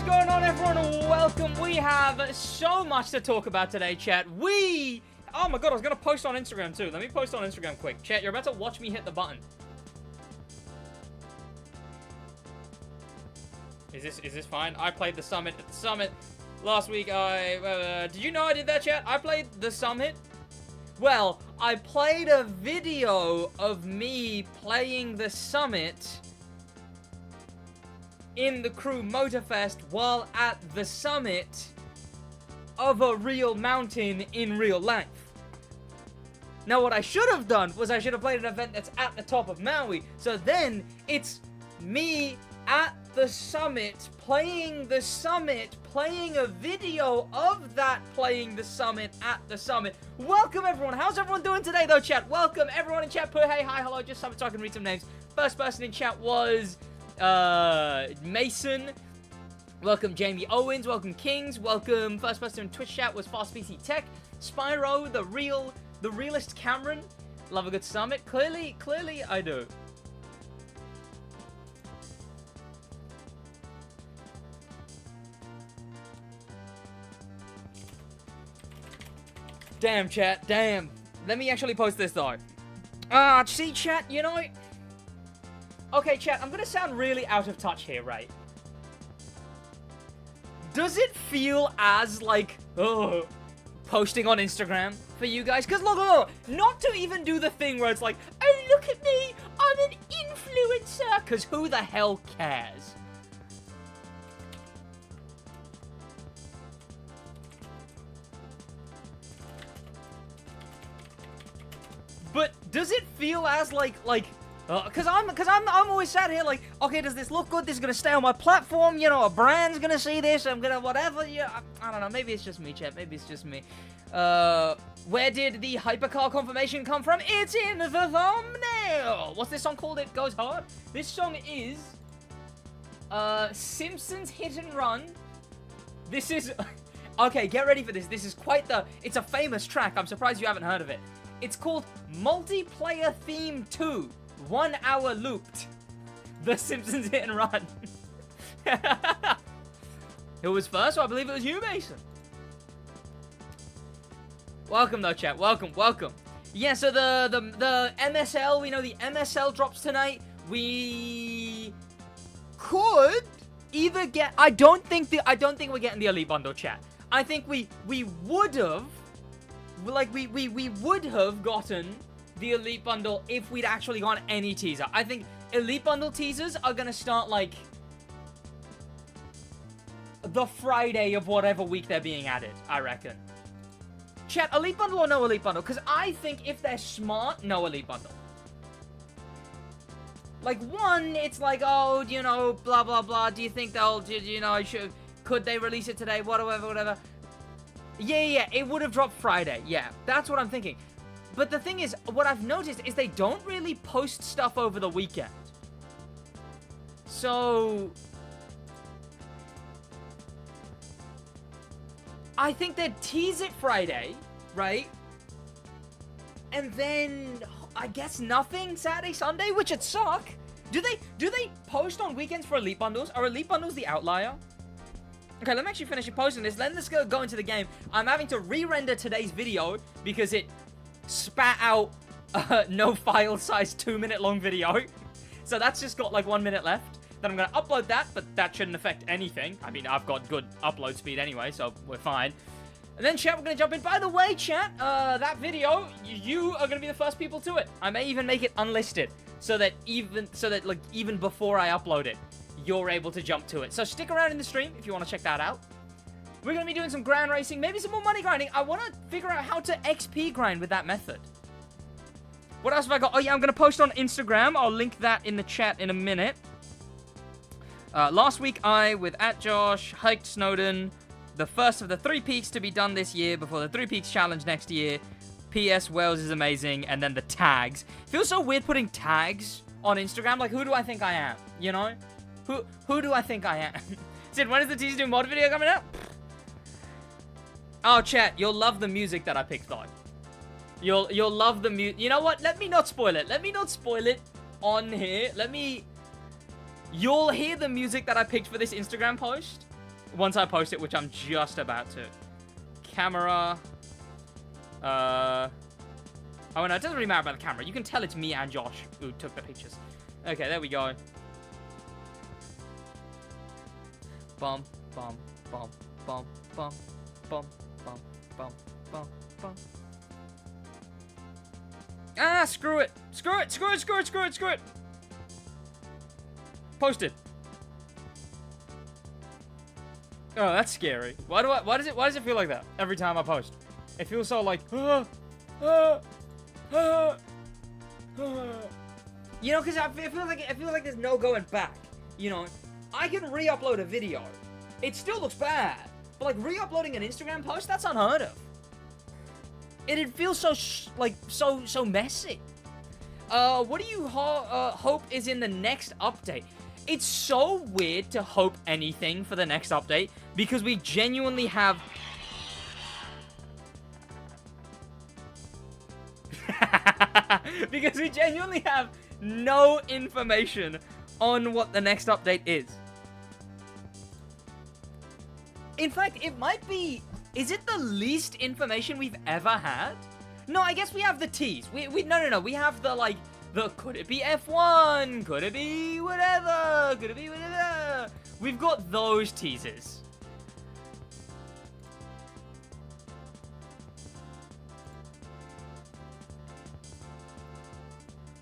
is going on, everyone? Welcome. We have so much to talk about today, chat. Oh my god, I was gonna post on Instagram too. Let me post on Instagram quick. Chat, you're about to watch me hit the button. Is this fine? I played the summit at the summit last week. Did you know I did that, chat? I played the summit. Well, I played a video of me playing the summit in the Crew Motorfest while at the summit of a real mountain in real life. Now, what I should have done was I should have played an event that's at the top of Maui. So then it's me at the summit, playing a video of that playing the summit at the summit. Welcome, everyone. How's everyone doing today, though, chat? Welcome, everyone in chat. Put hey, hi, hello, just so I can read some names. First person in chat was Mason. Welcome, Jamie Owens. Welcome, Kings. Welcome, first person in Twitch chat was Fast PC Tech. Spyro, the realist Cameron. Love a good summit. Clearly, I do. Damn, chat. Damn. Let me actually post this, though. See, chat, you know... Okay, chat, I'm gonna sound really out of touch here, right? Does it feel as, like, posting on Instagram for you guys? Because, look, not to even do the thing where it's like, oh, look at me, I'm an influencer. Because who the hell cares? But does it feel as because I'm always sat here like, okay, does this look good? This is gonna stay on my platform, you know, a brand's gonna see this, I'm gonna whatever, yeah, I don't know, maybe it's just me, chat, maybe it's just me. Where did the Hypercar confirmation come from? It's in the thumbnail! What's this song called? It Goes Hard? This song is, Simpsons Hit and Run. This is, okay, get ready for this, this is it's a famous track, I'm surprised you haven't heard of it. It's called Multiplayer Theme 2, 1 hour looped. The Simpsons Hit and Run. Who was first? Well, I believe it was you, Mason. Welcome, though, chat. Welcome. Yeah, so the MSL, we know the MSL drops tonight. We could either get... I don't think we're getting the Elite Bundle, chat. I think we would have... Like, we would have gotten the Elite Bundle if we'd actually gotten any teaser. I think Elite Bundle teasers are gonna start, like, the Friday of whatever week they're being added, I reckon. Chat, Elite Bundle or no Elite Bundle? Because I think if they're smart, no Elite Bundle. Like, one, it's like, oh, you know, blah, blah, blah. Do you think they'll, you know, could they release it today? Whatever. Yeah, it would have dropped Friday. Yeah, that's what I'm thinking. But the thing is, what I've noticed is they don't really post stuff over the weekend. So... I think they'd tease it Friday, right? And then, I guess nothing Saturday, Sunday, which would suck. Do they post on weekends for Elite Bundles? Are Elite Bundles the outlier? Okay, let me actually finish posting this. Let's go into the game. I'm having to re-render today's video because it spat out no file size 2-minute long video. So that's just got like 1 minute left. Then I'm going to upload that, but that shouldn't affect anything. I mean, I've got good upload speed anyway, so we're fine. And then, chat, we're going to jump in. By the way, chat, that video, you are going to be the first people to it. I may even make it unlisted so that even before I upload it, you're able to jump to it. So stick around in the stream if you want to check that out. We're going to be doing some ground racing, maybe some more money grinding. I want to figure out how to XP grind with that method. What else have I got? Oh, yeah, I'm going to post on Instagram. I'll link that in the chat in a minute. Last week, with @Josh, hiked Snowden, the first of the 3 peaks to be done this year before the 3 peaks challenge next year. P.S. Wales is amazing. And then the tags. Feels so weird putting tags on Instagram. Like, who do I think I am? You know? Who do I think I am? Sid, when is the teaser mod video coming out? Oh, chat, you'll love the music that I picked, though. You'll love the music. You know what? Let me not spoil it. Let me not spoil it on here. You'll hear the music that I picked for this Instagram post. Once I post it, which I'm just about to. Camera. Oh, no, it doesn't really matter about the camera. You can tell it's me and Josh who took the pictures. Okay, there we go. Bum, bum, bum, bum, bum, bum, bum, bum, bum, bum. Ah, screw it. Screw it, screw it, screw it, screw it, screw it. Posted. Oh, that's scary. Why does it feel like that every time I post? It feels so like, you know, because it feels like there's no going back. You know, I can re-upload a video. It still looks bad, but like re-uploading an Instagram post, that's unheard of. It feels so so messy. What do you hope is in the next update? It's so weird to hope anything for the next update because we genuinely have. Because we genuinely have no information on what the next update is. In fact, it might be... Is it the least information we've ever had? No, I guess we have the tease. No. We have the, like, could it be F1? Could it be whatever? Could it be whatever? We've got those teases.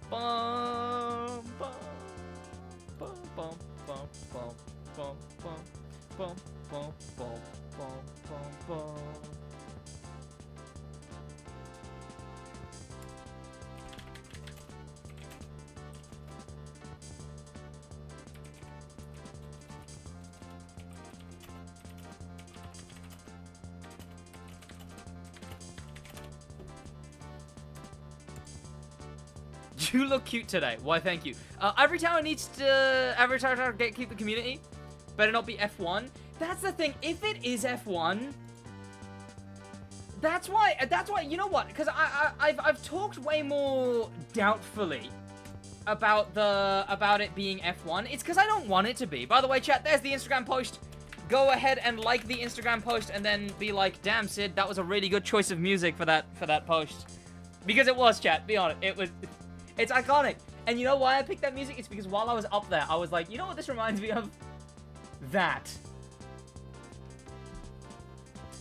Bum, bum, bum, bum, bum, bum, bum, bum, bum, bum, bum, bum, bum. You look cute today. Why, thank you. Every time I keep the community, better not be F1. That's the thing. If it is F1, that's why. You know what? Because I've talked way more doubtfully about it being F1. It's because I don't want it to be. By the way, chat. There's the Instagram post. Go ahead and like the Instagram post, and then be like, "Damn, Sid, that was a really good choice of music for that post." Because it was, chat. Be honest, it was. It's iconic. And you know why I picked that music? It's because while I was up there, I was like, you know what this reminds me of? That.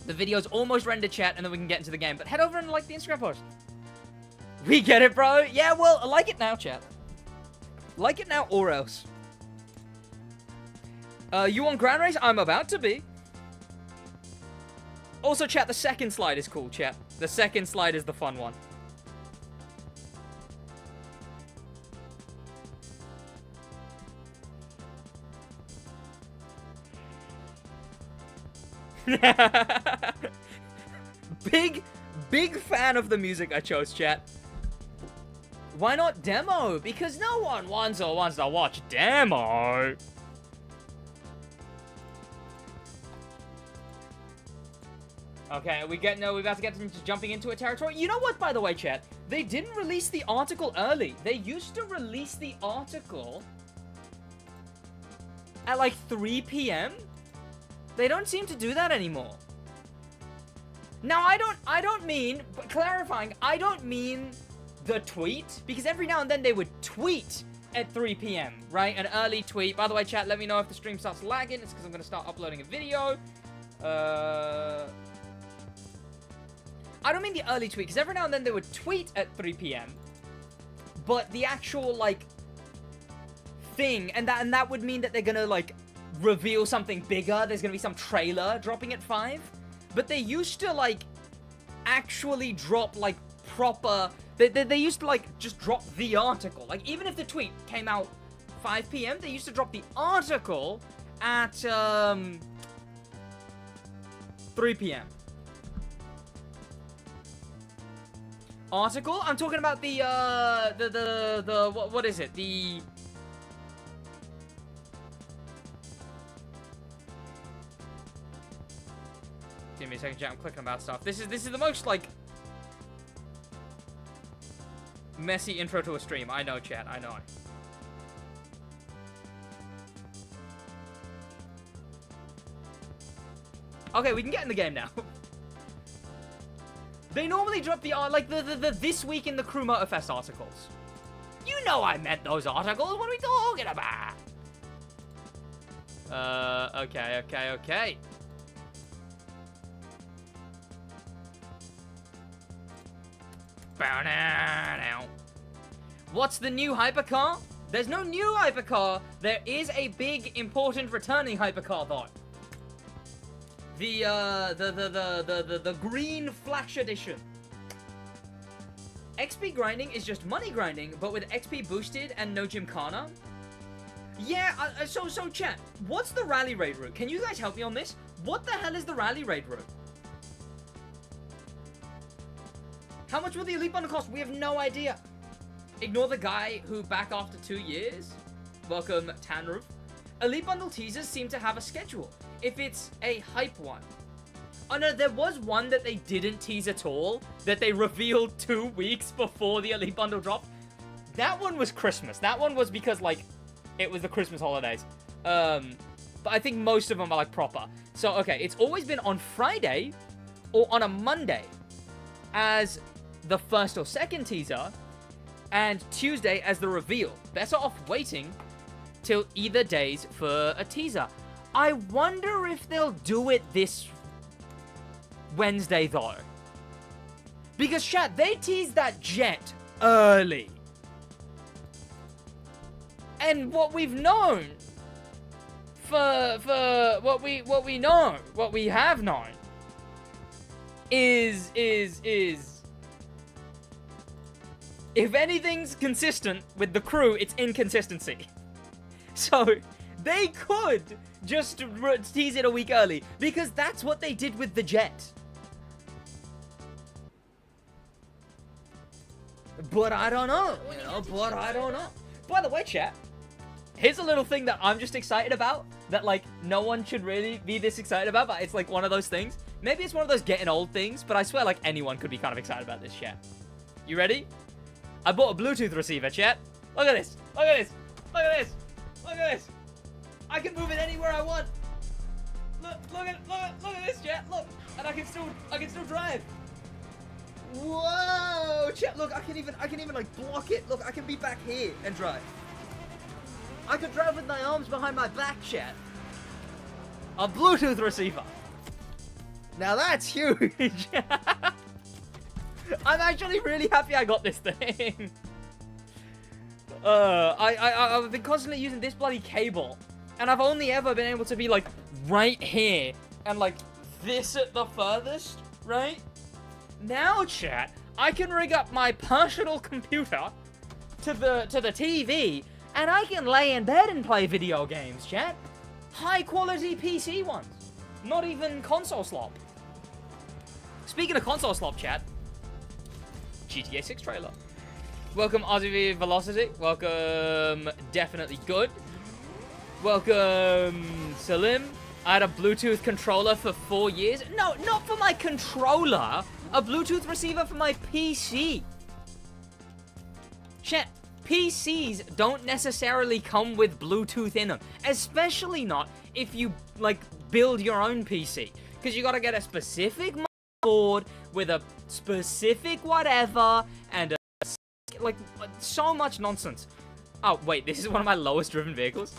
The video's almost rendered, chat, and then we can get into the game. But head over and like the Instagram post. We get it, bro. Yeah, well, like it now, chat. Like it now or else. You on Ground Race? I'm about to be. Also, chat, the second slide is cool, chat. The second slide is the fun one. Big fan of the music I chose, chat. Why not demo? Because no one wants to watch demo. Okay, we're about to get into jumping into a territory. You know what, by the way, chat? They didn't release the article early. They used to release the article at like 3 p.m. They don't seem to do that anymore. Now, I don't mean, but clarifying, I don't mean the tweet, because every now and then they would tweet at 3 p.m., right? An early tweet. By the way, chat, let me know if the stream starts lagging. It's because I'm going to start uploading a video. I don't mean the early tweet, because every now and then they would tweet at 3 p.m., but the actual, like, thing, and that would mean that they're going to, like, reveal something bigger. There's gonna be some trailer dropping at 5. But they used to, like, actually drop, like, proper... They used to, like, just drop the article. Like, even if the tweet came out 5 p.m., they used to drop the article at, 3 p.m. Article? I'm talking about what is it? Give me a second, chat. I'm clicking about stuff. This is the most, like, messy intro to a stream. I know, chat. I know. Okay, we can get in the game now. They normally drop the this week in the Crew Motorfest articles. You know I meant those articles. What are we talking about? Okay. What's the new hypercar? There's no new hypercar. There is a big, important returning hypercar though. The green flash edition. XP grinding is just money grinding, but with XP boosted and no Gymkhana. Yeah, so chat, what's the rally raid route? Can you guys help me on this? What the hell is the rally raid route? How much will the elite bundle cost? We have no idea. Ignore the guy who back after 2 years. Welcome, Tanroof. Elite bundle teasers seem to have a schedule. If it's a hype one. Oh no, there was one that they didn't tease at all, that they revealed 2 weeks before the elite bundle dropped. That one was Christmas. That one was because, like, it was the Christmas holidays. But I think most of them are, like, proper. So, okay, it's always been on Friday or on a Monday as the first or second teaser, and Tuesday as the reveal. Better off waiting till either days for a teaser. I wonder if they'll do it this Wednesday, though. Because, chat, they teased that jet early. And what we've known for what we have known is if anything's consistent with the crew, it's inconsistency. So they could just tease it a week early, because that's what they did with the jet. But I don't know, you know, but I don't know. By the way, chat, here's a little thing that I'm just excited about, that, like, no one should really be this excited about, but it's, like, one of those things. Maybe it's one of those getting old things, but I swear, like, anyone could be kind of excited about this, chat. You ready? I bought a Bluetooth receiver, chat. Look at this. Look at this. Look at this. Look at this. I can move it anywhere I want. Look at this, chat. Look, and I can still drive. Whoa, chat. Look, I can even like block it. Look, I can be back here and drive. I could drive with my arms behind my back, chat. A Bluetooth receiver. Now that's huge. I'm actually really happy I got this thing. I've been constantly using this bloody cable, and I've only ever been able to be, like, right here and, like, this at the furthest, right? Now, chat, I can rig up my personal computer to the TV, and I can lay in bed and play video games, chat. High quality PC ones, not even console slop. Speaking of console slop, chat, GTA 6 trailer. Welcome, RZV Velocity. Welcome, Definitely Good. Welcome, Salim. I had a Bluetooth controller for 4 years. No, not for my controller. A Bluetooth receiver for my PC. Chat, PCs don't necessarily come with Bluetooth in them. Especially not if you, like, build your own PC. Because you gotta get a specific board with a specific whatever, and like, so much nonsense. Oh, wait, this is one of my lowest driven vehicles.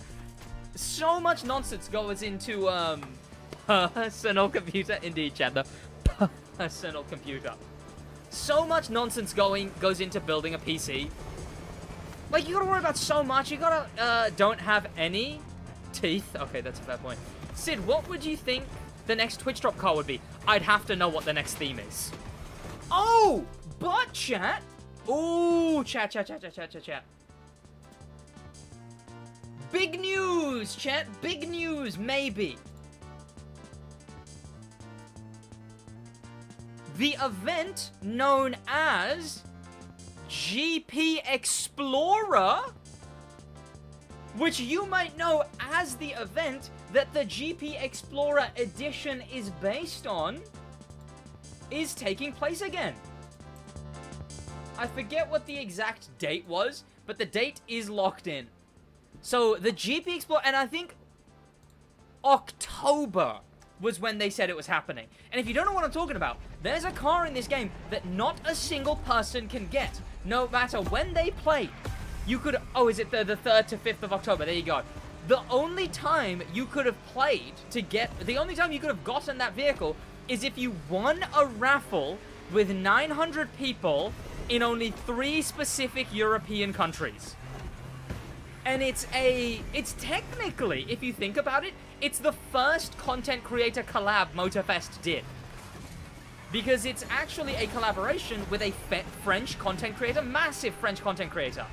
So much nonsense goes into, personal computer. Indeed, chat, the personal computer. So much nonsense goes into building a PC. Like, you gotta worry about so much. You gotta, don't have any teeth. Okay, that's a fair point. Sid, what would you think the next Twitch drop car would be? I'd have to know what the next theme is. Oh, but chat. Ooh, chat. Big news, chat. Big news, maybe. The event known as GP Explorer, which you might know as the event that the GP Explorer edition is based on, is taking place again. I forget what the exact date was, but the date is locked in. So the GP Explorer, and I think October was when they said it was happening. And if you don't know what I'm talking about, there's a car in this game that not a single person can get. No matter when they play. You could... Oh, is it the 3rd to 5th of October? There you go. The only time you could have played to get... The only time you could have gotten that vehicle is if you won a raffle with 900 people in only 3 specific European countries. And it's technically, if you think about it, it's the first content creator collab Motorfest did. Because it's actually a collaboration with a French content creator, massive French content creator,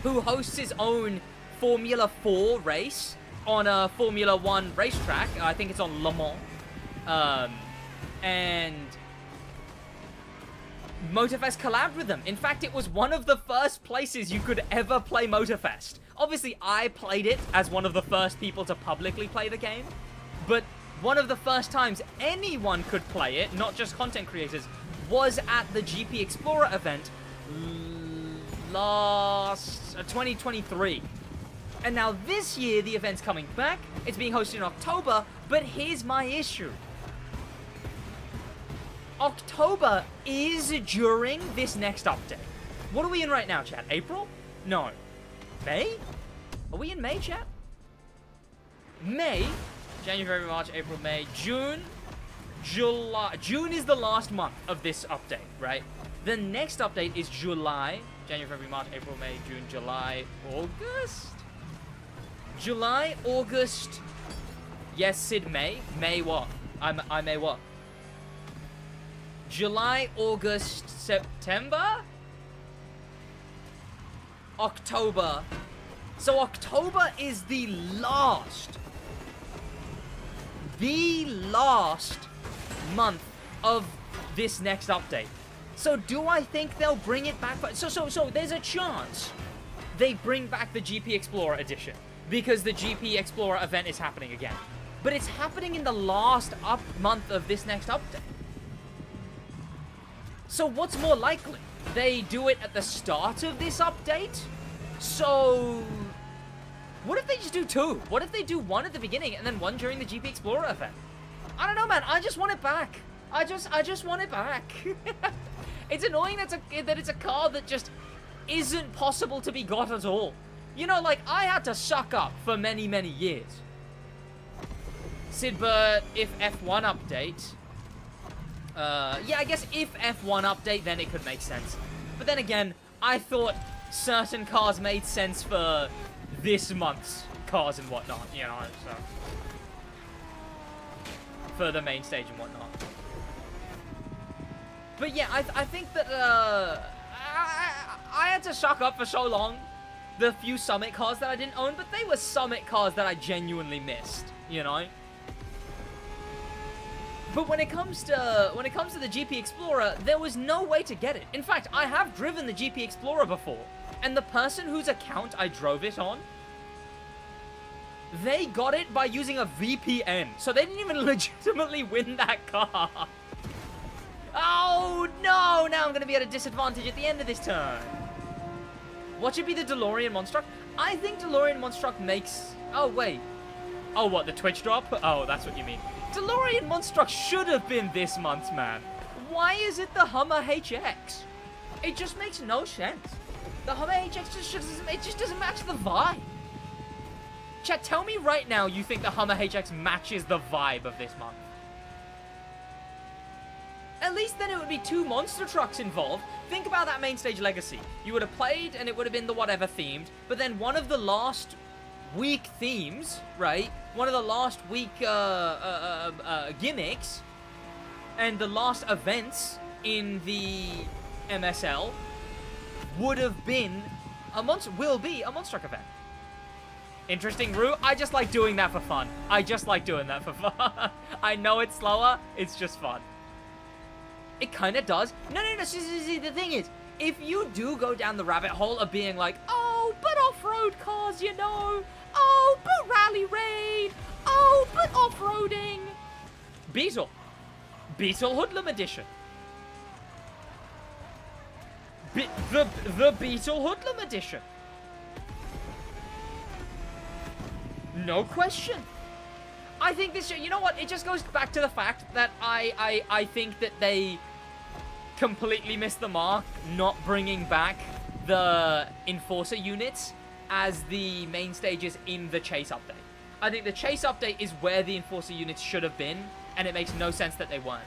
who hosts his own Formula 4 race on a Formula 1 racetrack. I think it's on Le Mans. And Motorfest collabed with them. In fact, it was one of the first places you could ever play Motorfest. Obviously, I played it as one of the first people to publicly play the game, but one of the first times anyone could play it, not just content creators, was at the GP Explorer event last 2023. And now this year, the event's coming back. It's being hosted in October, but here's my issue. October is during this next update. What are we in right now, chat? April? No. May? Are we in May, chat? May, January, March, April, May, June, July. June is the last month of this update, right? The next update is July, January, February, March, April, May, June, July, August? July, August. Yes, Sid, May. May what? I may what? July, August, September? October. So October is the last month of this next update. So do I think they'll bring it back? So there's a chance they bring back the GP Explorer edition because the GP Explorer event is happening again. But it's happening in the last month of this next update. So what's more likely? They do it at the start of this update? So what if they just do 2? What if they do 1 at the beginning and then 1 during the GP Explorer event? I don't know, man. I just want it back. I just want it back. It's annoying that it's a car that just isn't possible to be got at all. You know, like, I had to suck up for many, many years. Sid, but if F1 update... yeah, I guess if F1 update, then it could make sense. But then again, I thought certain cars made sense for this month's cars and whatnot, you know, so... For the main stage and whatnot. But yeah, I think that, I had to suck up for so long the few Summit cars that I didn't own, but they were Summit cars that I genuinely missed, you know? But when it comes to the GP Explorer, there was no way to get it. In fact, I have driven the GP Explorer before, and the person whose account I drove it on, they got it by using a VPN. So they didn't even legitimately win that car. Oh no, now I'm going to be at a disadvantage at the end of this turn. What should be the DeLorean Monstruck? I think DeLorean Monstruck makes... Oh, wait. Oh, what, the Twitch drop? Oh, that's what you mean. DeLorean Monstruck should have been this month, man. Why is it the Hummer HX? It just makes no sense. The Hummer HX just doesn't match the vibe. Chat, tell me right now you think the Hummer HX matches the vibe of this month. At least then it would be 2 monster trucks involved. Think about that main stage legacy. You would have played and it would have been the whatever themed, but then one of the last week themes, right? One of the last week gimmicks and the last events in the MSL would have been will be a monster truck event. Interesting route. I just like doing that for fun. I just like doing that for fun. I know it's slower. It's just fun. It kind of does. No. See, the thing is, if you do go down the rabbit hole of being like, oh, but off-road cars, you know. Oh, but rally raid. Oh, but off-roading. Beetle Hoodlum Edition. The Beetle Hoodlum Edition. No question. I think this, you know what? It just goes back to the fact that I think that they completely missed the mark not bringing back the Enforcer units as the main stages in the Chase update. I think the Chase update is where the Enforcer units should have been, and it makes no sense that they weren't.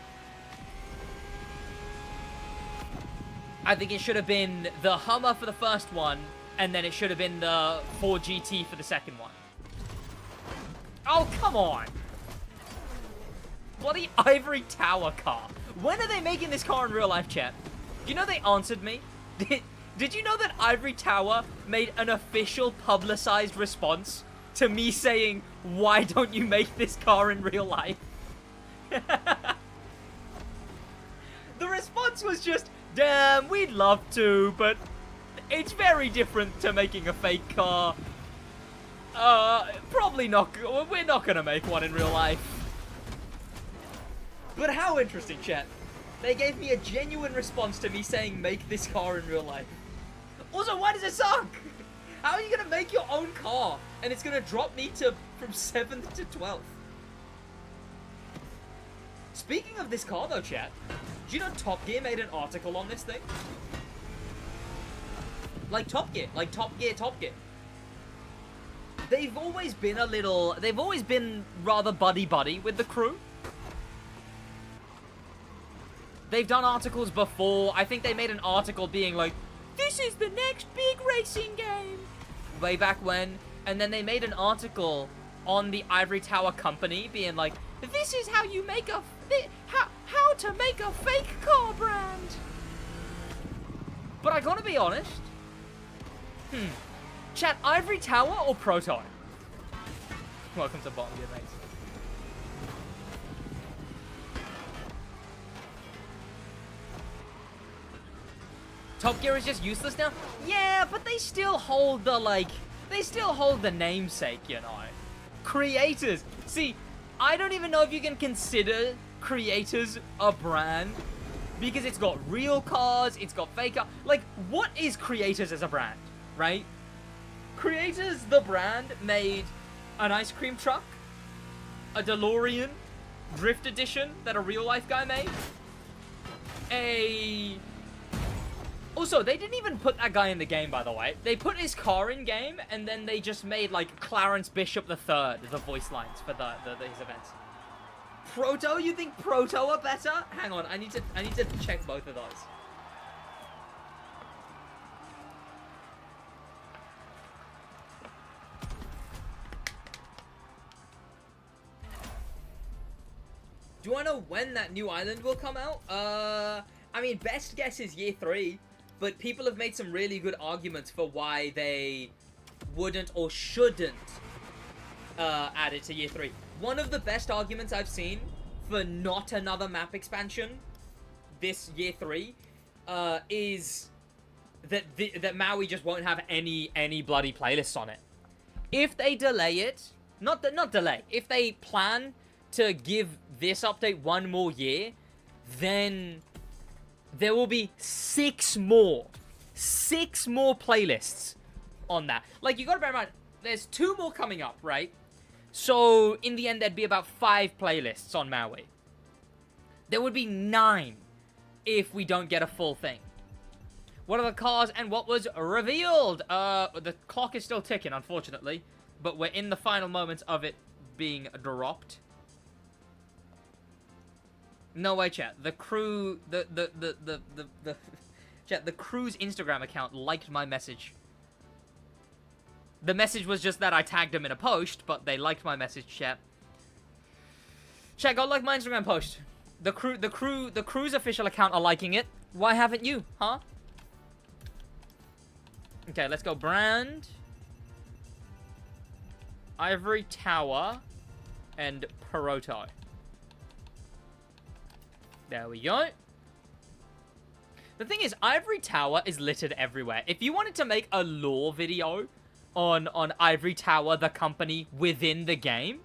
I think it should have been the Hummer for the first one, and then it should have been the Ford GT for the second one. Oh, come on! Bloody Ivory Tower car. When are they making this car in real life, chat? Do you know they answered me? Did you know that Ivory Tower made an official publicized response to me saying, why don't you make this car in real life? The response was just, damn, we'd love to, but it's very different to making a fake car. Probably not. We're not gonna make one in real life. But how interesting, chat. They gave me a genuine response to me saying, make this car in real life. Also, why does it suck? How are you gonna make your own car and it's gonna drop me from 7th to 12th? Speaking of this car though, chat, do you know Top Gear made an article on this thing? Like Top Gear. They've always been rather buddy-buddy with the crew. They've done articles before. I think they made an article being like, this is the next big racing game. Way back when. And then they made an article on the Ivory Tower company being like, this is how you make how to make a fake car brand. But I gotta be honest. Chat, Ivory Tower or Proto? Welcome to Bottom Gear, mates. Top Gear is just useless now? Yeah, but they still hold the namesake, you know. Creators. See, I don't even know if you can consider Creators a brand, because it's got real cars, it's got fake cars. Like, what is Creators as a brand, right? Creators, the brand, made an ice cream truck, a DeLorean Drift Edition that a real life guy made, Also, they didn't even put that guy in the game, by the way. They put his car in game, and then they just made, like, Clarence Bishop III the voice lines for his events. Proto? You think Proto are better? Hang on, I need to check both of those. Do I know when that new island will come out? I mean, best guess is year 3. But people have made some really good arguments for why they wouldn't or shouldn't add it to year 3. One of the best arguments I've seen for not another map expansion this year 3 is that Maui just won't have any bloody playlists on it. If they delay it, not delay, if they plan to give this update one more year, then there will be 6 more playlists on that. Like, you gotta bear in mind, there's 2 more coming up, right? So, in the end, there'd be about 5 playlists on Maui. There would be 9 if we don't get a full thing. What are the cars and what was revealed? The clock is still ticking, unfortunately. But we're in the final moments of it being dropped. No way, chat. The crew, chat, the crew's Instagram account liked my message. The message was just that I tagged them in a post, but they liked my message, chat. Chat, go like my Instagram post. The crew's official account are liking it. Why haven't you, huh? Okay, let's go brand, Ivory Tower, and Proto. There we go. The thing is, Ivory Tower is littered everywhere. If you wanted to make a lore video on Ivory Tower, the company within the game,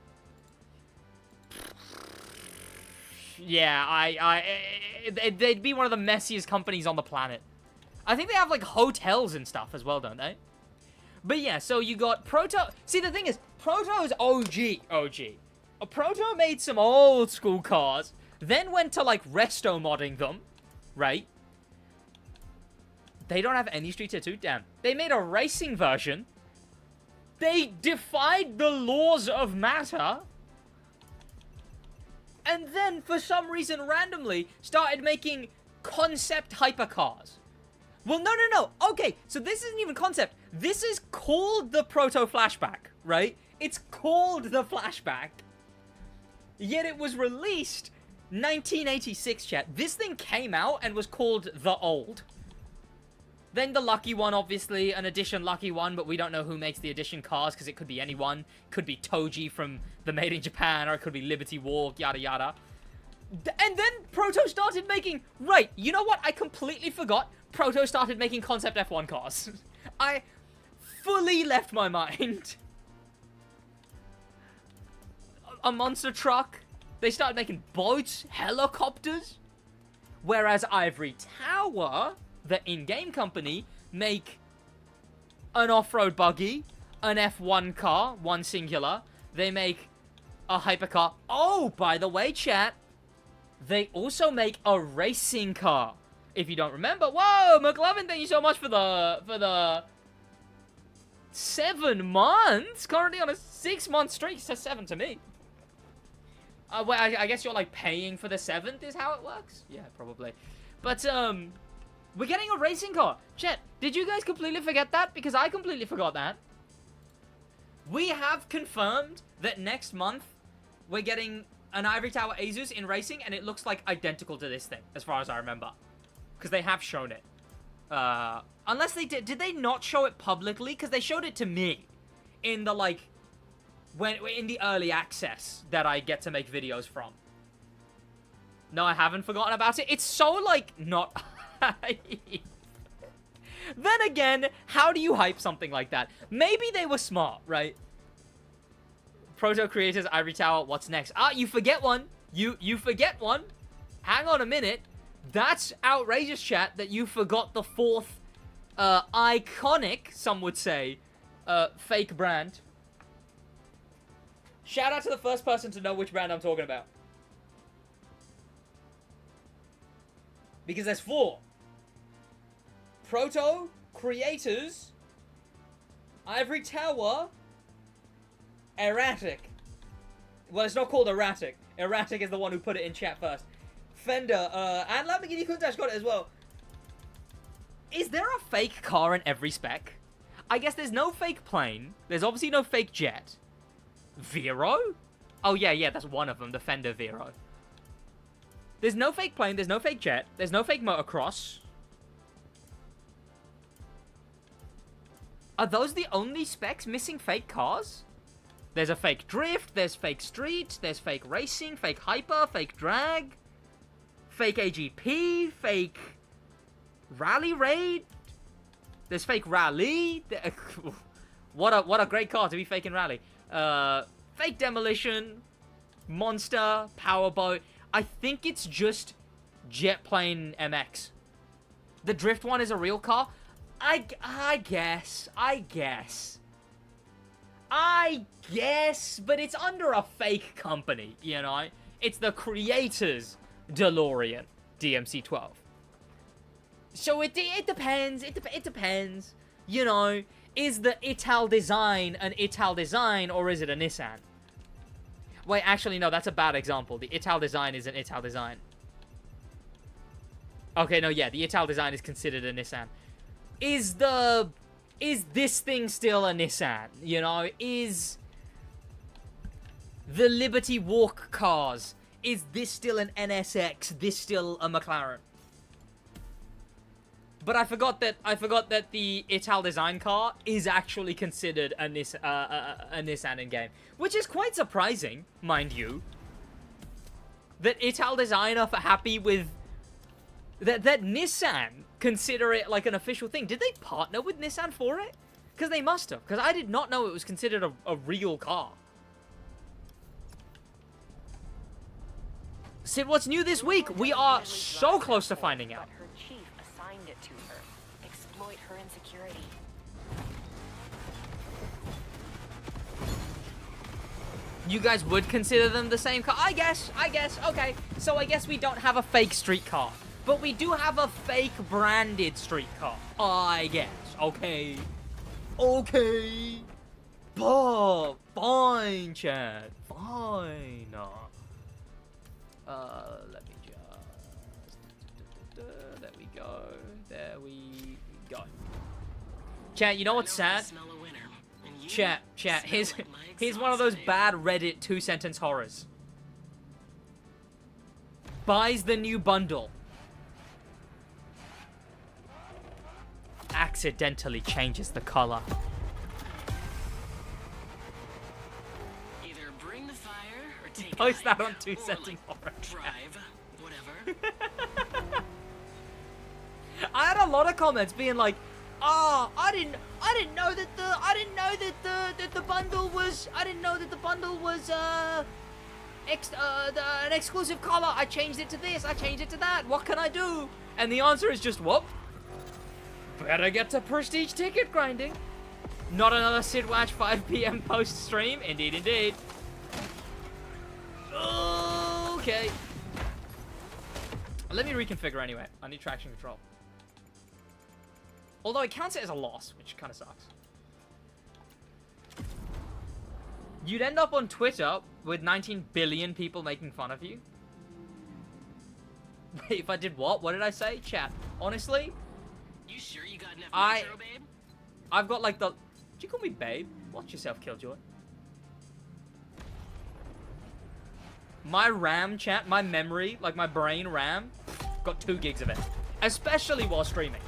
yeah, they'd be one of the messiest companies on the planet. I think they have, like, hotels and stuff as well, don't they? But yeah, so you got Proto. See, the thing is, Proto is OG. A Proto made some old school cars, then went to, like, resto modding them, right? They don't have any Street Tattoo? Damn. They made a racing version. They defied the laws of matter. And then, for some reason, randomly, started making concept hypercars. Well, no. Okay, so this isn't even concept. This is called the Proto Flashback, right? It's called the Flashback. Yet it was released 1986, chat. This thing came out and was called the Old. Then the Lucky One, obviously, an edition Lucky One, but we don't know who makes the edition cars, because it could be anyone. Could be Toji from the Made in Japan, or it could be Liberty Walk, yada yada. And then Proto started making... Right, you know what? I completely forgot. Proto started making concept F1 cars. I fully left my mind. A monster truck. They started making boats, helicopters. Whereas Ivory Tower, the in-game company, make an off-road buggy, an F1 car, one singular. They make a hypercar. Oh, by the way, chat, they also make a racing car. If you don't remember, whoa, McLovin, thank you so much for the 7 months. Currently on a 6-month streak. It says 7 to me. Well, I guess you're like paying for the 7th is how it works. Yeah, probably. But we're getting a racing car. Chat, did you guys completely forget that? Because I completely forgot that. We have confirmed that next month we're getting an Ivory Tower Asus in racing, and it looks like identical to this thing, as far as I remember. Because they have shown it. Unless they did. Did they not show it publicly? Because they showed it to me in the, like, in the early access that I get to make videos from. No, I haven't forgotten about it. It's so, like, not hype. Then again, how do you hype something like that? Maybe they were smart, right? Proto creators, Ivory Tower, what's next? Ah, you forget one. You forget one. Hang on a minute. That's outrageous, chat, that you forgot the 4th, iconic, some would say, fake brand. Shout out to the first person to know which brand I'm talking about. Because there's 4. Proto, creators, Ivory Tower, erratic. Well, it's not called erratic. Erratic is the one who put it in chat first. Fender, and Lamborghini Countach got it as well. Is there a fake car in every spec? I guess there's no fake plane. There's obviously no fake jet. Vero? Oh, yeah, that's one of them, the Fender Vero. There's no fake plane, there's no fake jet, there's no fake motocross. Are those the only specs missing fake cars? There's a fake drift, there's fake street, there's fake racing, fake hyper, fake drag, fake AGP, fake rally raid. There's fake rally. What a great car to be fake in rally. Fake demolition, monster, powerboat. I think it's just jet plane MX. The drift one is a real car. I guess, but it's under a fake company, you know? It's the creators' DeLorean, DMC-12. So it depends, it depends, you know? Is the Ital design an Ital design, or is it a Nissan? Wait, actually, no, that's a bad example. The Ital design is an Ital design. Okay, no, yeah, the Ital design is considered a Nissan. Is this thing still a Nissan? You know, is the Liberty Walk cars, is this still an NSX? This still a McLaren? But I forgot that the Ital design car is actually considered a Nissan in game, which is quite surprising, mind you. That Ital design are happy with that Nissan consider it like an official thing. Did they partner with Nissan for it? Because they must have. Because I did not know it was considered a real car. Sid, what's new this week? We are so close to finding out. Her chief assigned it to her. Exploit her insecurity. You guys would consider them the same car? I guess. Okay. So I guess we don't have a fake street car. But we do have a fake branded street car. I guess. Okay. But fine, chat. Fine. Let me just... There we go. There we go. Chat, you know what's sad? Chat, here's one of those bad Reddit 2-sentence horrors. Buys the new bundle. Accidentally changes the color. Either bring the fire or take Post a that hike, on 2-sentence or horror. drive, whatever. I had a lot of comments being like, "Oh, I didn't know that the bundle was an exclusive color. I changed it to this. I changed it to that. What can I do?" And the answer is just, whoop. Better get to prestige ticket grinding. Not another SidWaj 5 p.m. post stream. Indeed. Okay. Let me reconfigure anyway. I need traction control. Although it counts it as a loss, which kind of sucks. You'd end up on Twitter with 19 billion people making fun of you. Wait, if I did what? What did I say? Chat. Honestly, You sure you got enough nitro, babe? I've got like the... Did you call me babe? Watch yourself, Killjoy. My RAM, chat, my memory, like my brain RAM, got 2 gigs of it. Especially while streaming.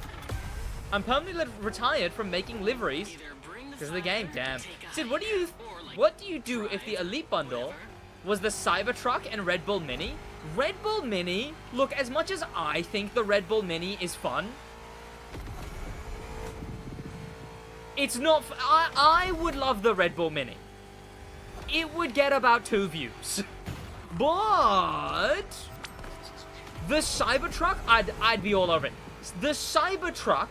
I'm permanently retired from making liveries because of the game. Damn. Sid, what do you do if the Elite Bundle was the Cybertruck and Red Bull Mini? Red Bull Mini, look, as much as I think the Red Bull Mini is fun, it's not... I would love the Red Bull Mini. It would get about 2 views. But the Cybertruck, I'd be all over it. The Cybertruck,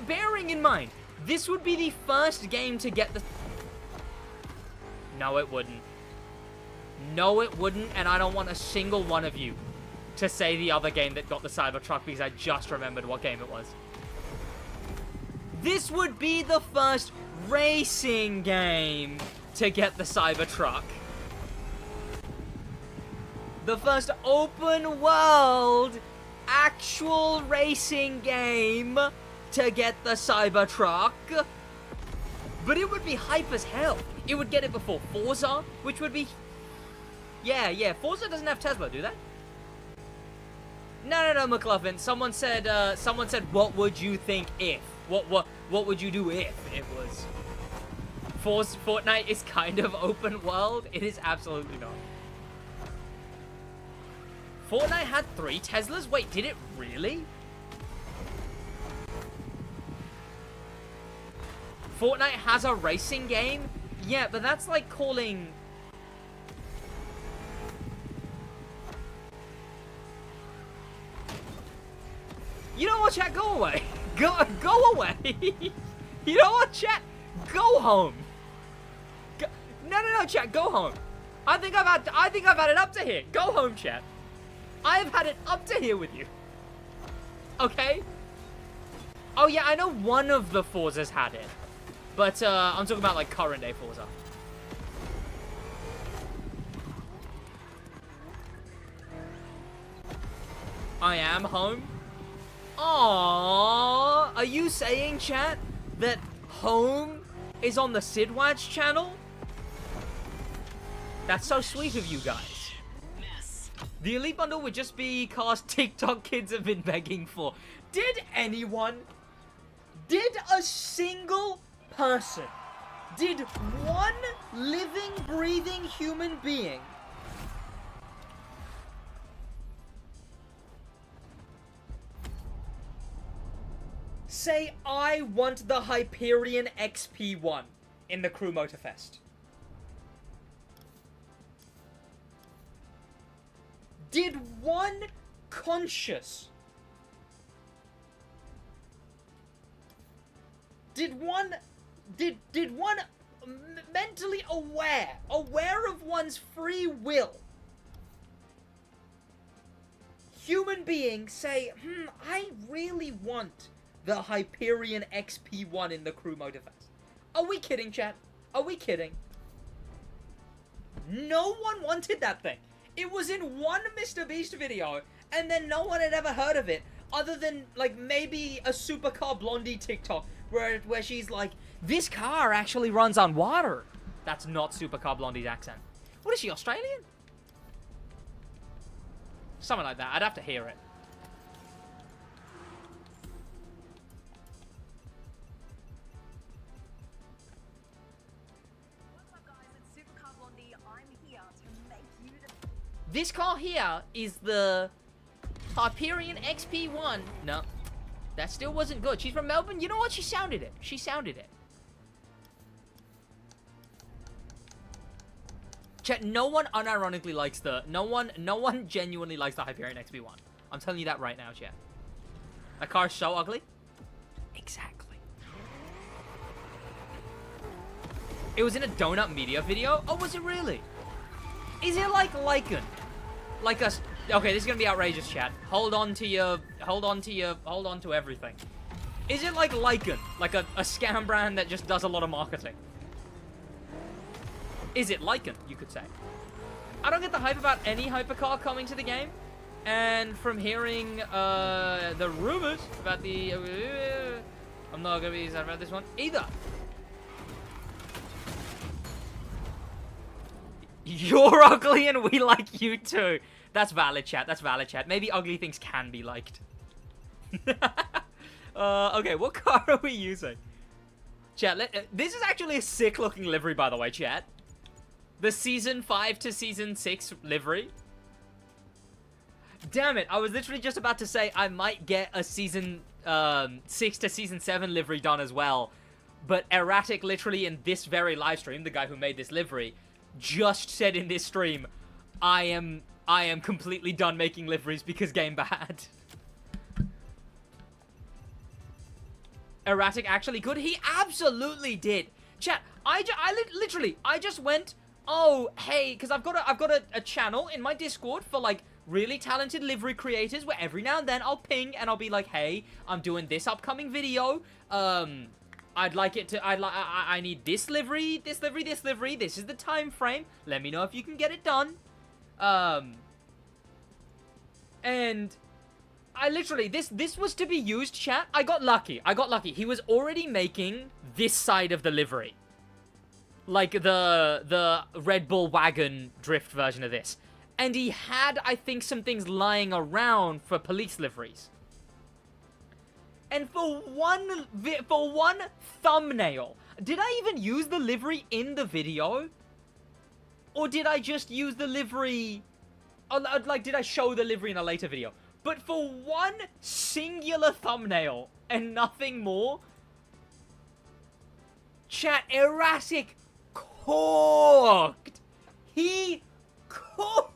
bearing in mind, this would be the first game to get the... No, it wouldn't. No, it wouldn't, and I don't want a single one of you to say the other game that got the Cybertruck because I just remembered what game it was. This would be the first racing game to get the Cybertruck. The first open world actual racing game to get the Cybertruck. But it would be hype as hell. It would get it before Forza, which would be... Yeah, Forza doesn't have Tesla, do they? No, McLuffin. Someone said, what would you think if? What would you do if it was? Fortnite is kind of open world. It is absolutely not. Fortnite had 3 Teslas? Wait, did it really? Fortnite has a racing game? Yeah, but that's like calling... You know what, chat? Go away. Go away. You know what, chat? Go home. No, chat. Go home. I think I've had it up to here. Go home, chat. I have had it up to here with you. Okay? Oh yeah, I know one of the Forzas had it. But I'm talking about like current day Forza. I am home. Aww, are you saying, chat, that home is on the SidWaj channel? That's so sweet of you guys. The Elite Bundle would just be cars TikTok kids have been begging for. Did a single person, did one living, breathing human being say, I want the Hyperion XP1 in the Crew Motorfest? Did one conscious... Did one fundamentally aware of one's free will, human beings say, I really want the Hyperion XP1 in the crew mode event. Are we kidding, chat? Are we kidding? No one wanted that thing. It was in one Mr. Beast video, and then no one had ever heard of it, other than, like, maybe a Supercar Blondie TikTok, where she's like, this car actually runs on water. That's not Supercar Blondie's accent. What is she, Australian? Something like that. I'd have to hear it. What's up, guys? It's Supercar Blondie. I'm here to make you the... This car here is the Hyperion XP1. No, that still wasn't good. She's from Melbourne. You know what? She sounded it. She sounded it. Chat, no one unironically likes the... No one genuinely likes the Hyperion XP1. I'm telling you that right now, chat. That car's so ugly. Exactly. It was in a Donut Media video? Oh, was it really? Is it like Lycan? Like a... Okay, this is gonna be outrageous, chat. Hold on to everything. Is it like Lycan? Like a scam brand that just does a lot of marketing? Is it Lycan, you could say? I don't get the hype about any hypercar coming to the game. And from hearing the rumors about the... I'm not gonna be excited about this one either. You're ugly and we like you too. That's valid, chat. That's valid, chat. Maybe ugly things can be liked. Okay, what car are we using? Chat, this is actually a sick-looking livery, by the way, chat. The Season 5 to Season 6 livery. Damn it, I was literally just about to say I might get a Season 6 to Season 7 livery done as well. But Erratic, literally in this very live stream, the guy who made this livery, just said in this stream, I am completely done making liveries because game bad. Erratic actually could? He absolutely did. Chat, I just went, oh, hey, because I've got a channel in my Discord for, like, really talented livery creators where every now and then I'll ping and I'll be like, hey, I'm doing this upcoming video. I'd like it to, I need this livery, this livery, this livery. This is the time frame. Let me know if you can get it done. And I literally, this was to be used, chat. I got lucky. He was already making this side of the livery. Like the Red Bull wagon drift version of this. And he had, I think, some things lying around for police liveries. And for one thumbnail, did I even use the livery in the video? Or did I just use the livery... Like, did I show the livery in a later video? But for one singular thumbnail and nothing more, chat, Erratic cooked. He cooked.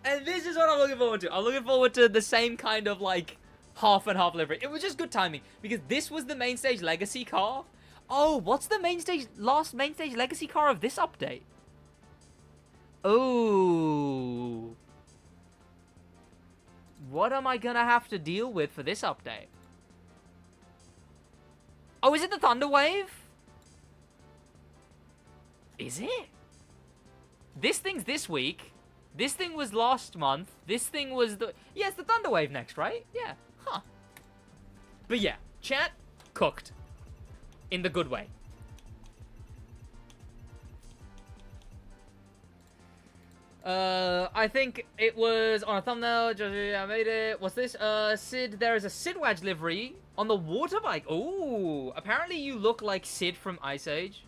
And this is what I'm looking forward to. I'm looking forward to the same kind of, like, half and half livery. It was just good timing, because this was the main stage legacy car. Oh, what's the last main stage legacy car of this update? Oh. What am I gonna have to deal with for this update? Oh, is it the Thunderwave? Is it? This thing's this week. This thing was last month. This thing was the... Yeah, it's the Thunderwave next, right? Yeah. Huh. But yeah, chat, cooked. In the good way. I think it was on a thumbnail. I made it. What's this? Sid, there is a SidWaj livery on the water bike. Ooh. Apparently you look like Sid from Ice Age.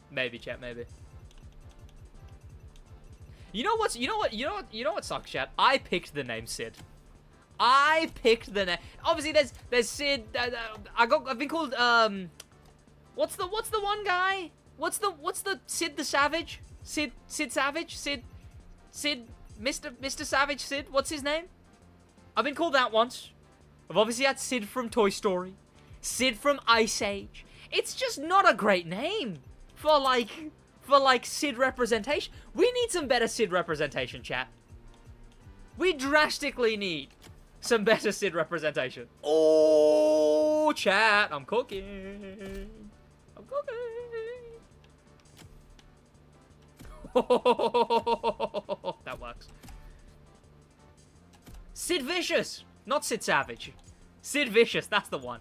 Maybe, chat, maybe. You know what sucks, chat? I picked the name Sid. I picked the name. Obviously, there's Sid. I've been called what's the one guy? What's the Sid the Savage? Sid Savage? Sid Mr. Savage Sid? What's his name? I've been called that once. I've obviously had Sid from Toy Story. Sid from Ice Age. It's just not a great name for like Sid representation. We need some better Sid representation, chat. We drastically need some better Sid representation. Oh, chat, I'm cooking. I'm cooking. That works. Sid Vicious, not Sid Savage. Sid Vicious, that's the one.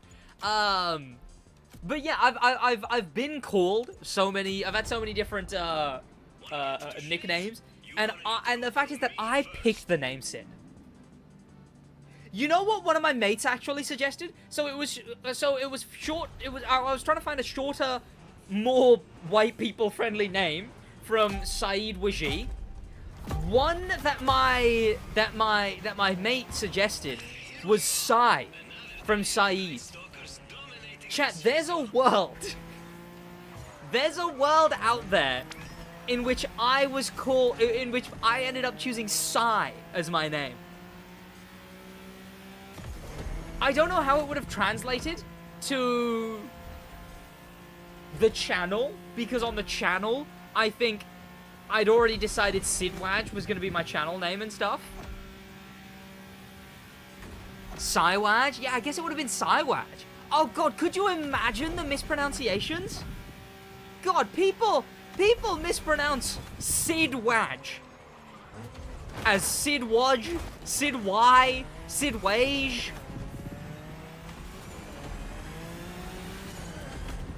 But yeah, I've been called so many. I've had so many different nicknames, and the fact is that I picked the name Sid. You know what? One of my mates actually suggested. So it was short. I was trying to find a shorter, more white people friendly name from SidWaj. One that my mate suggested was Sai from Saeed. Chat, there's a world out there in which I ended up choosing Sai as my name. I don't know how it would have translated to the channel, because on the channel, I think I'd already decided SidWaj was going to be my channel name and stuff. SidWaj? Yeah, I guess it would have been SidWaj. Oh god, could you imagine the mispronunciations? God, people mispronounce SidWaj as SidWaj, SidWaj, SidWaj.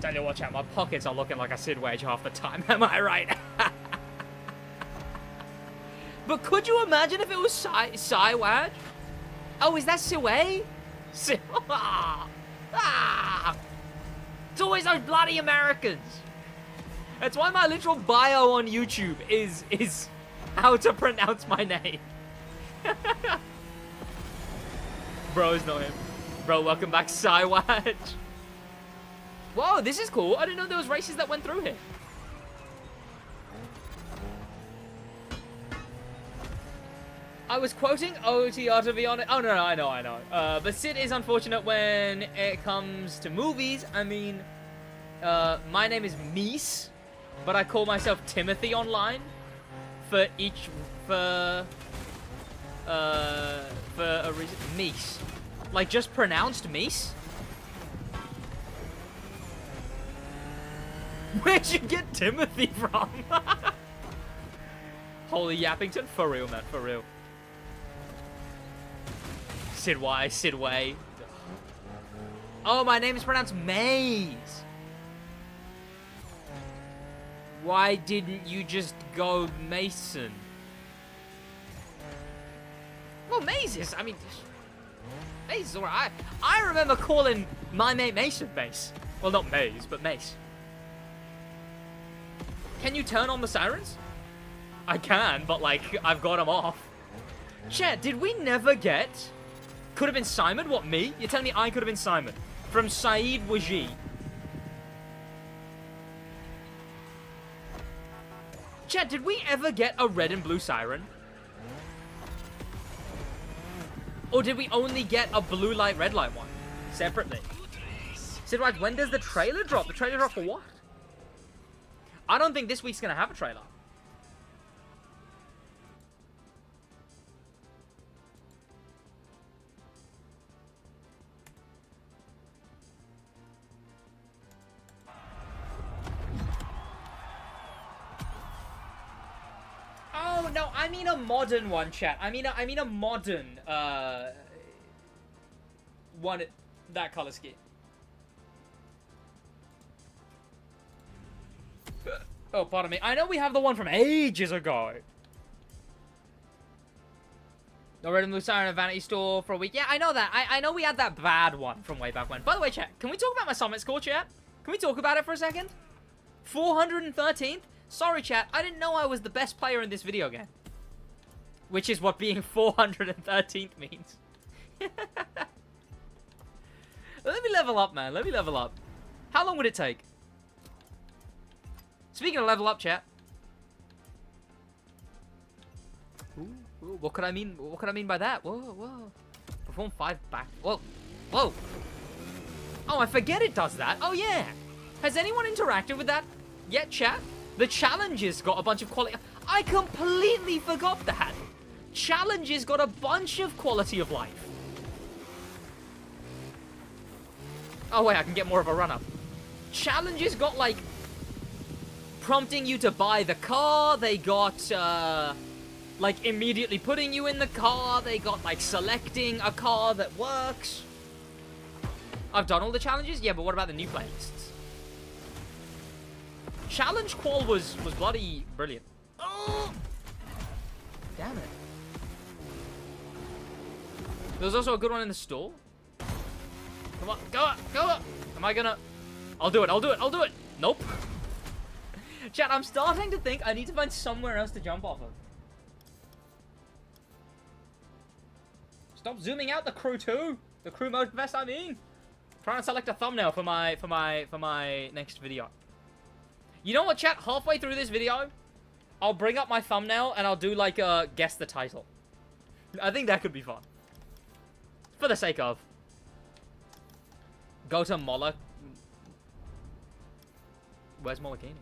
Tell you what, chat, my pockets are looking like a SidWaj half the time, am I right? But could you imagine if it was SidWaj? Oh, is that Siway? It's always those bloody Americans. That's why my literal bio on YouTube is how to pronounce my name. Bros know him. Bro, welcome back, SidWaj. Whoa, this is cool. I didn't know there was races that went through here. I was quoting OTR to be honest. Oh, no, I know. But Sid is unfortunate when it comes to movies. I mean, my name is Meese, but I call myself Timothy online for a reason. Meese. Like, just pronounced Meese? Where'd you get Timothy from? Holy Yappington? For real, man, for real. Sidway. Oh, my name is pronounced Maze. Why didn't you just go Mason? Well, Maze is, I mean, Maze is alright. I remember calling my mate Mason Mace. Well, not Maze, but Mace. Can you turn on the sirens? I can, but, like, I've got them off. Chat, did we never get... Could have been Simon? What, me? You're telling me I could have been Simon? From SidWaj. Chat, did we ever get a red and blue siren? Or did we only get a blue light, red light one? Separately. SidWaj, when does the trailer drop? The trailer drop for what? I don't think this week's gonna have a trailer. Oh no, I mean a modern one, chat. I mean a modern one, that color scheme. Oh, pardon me. I know we have the one from ages ago. The Red and Blue Siren at Vanity store for a week. Yeah, I know that. I know we had that bad one from way back when. By the way, chat, can we talk about my summit score, chat? Can we talk about it for a second? 413th? Sorry, chat. I didn't know I was the best player in this video game. Which is what being 413th means. Let me level up, man. Let me level up. How long would it take? Speaking of level up, chat. Ooh. what could I mean? What could I mean by that? Whoa, whoa. Perform 5 back. Whoa, whoa. Oh, I forget it does that. Oh yeah. Has anyone interacted with that yet, chat? The challenges got a bunch of quality. I completely forgot that. Challenges got a bunch of quality of life. Oh wait, I can get more of a run-up. Challenges got like prompting you to buy the car. They got like immediately putting you in the car. They got like selecting a car that works. I've done all the challenges? Yeah, but what about the new playlists? Challenge qual was bloody brilliant. Oh! Damn it. There was also a good one in the store. Come on, go up, go up. Am I gonna... I'll do it, I'll do it, I'll do it. Nope. Chat, I'm starting to think I need to find somewhere else to jump off of. Stop zooming out the crew too. The crew mode vest, I mean. Trying to select a thumbnail for my next video. You know what, chat? Halfway through this video, I'll bring up my thumbnail and I'll do like a guess the title. I think that could be fun. For the sake of. Go to Moloch. Where's Molokini?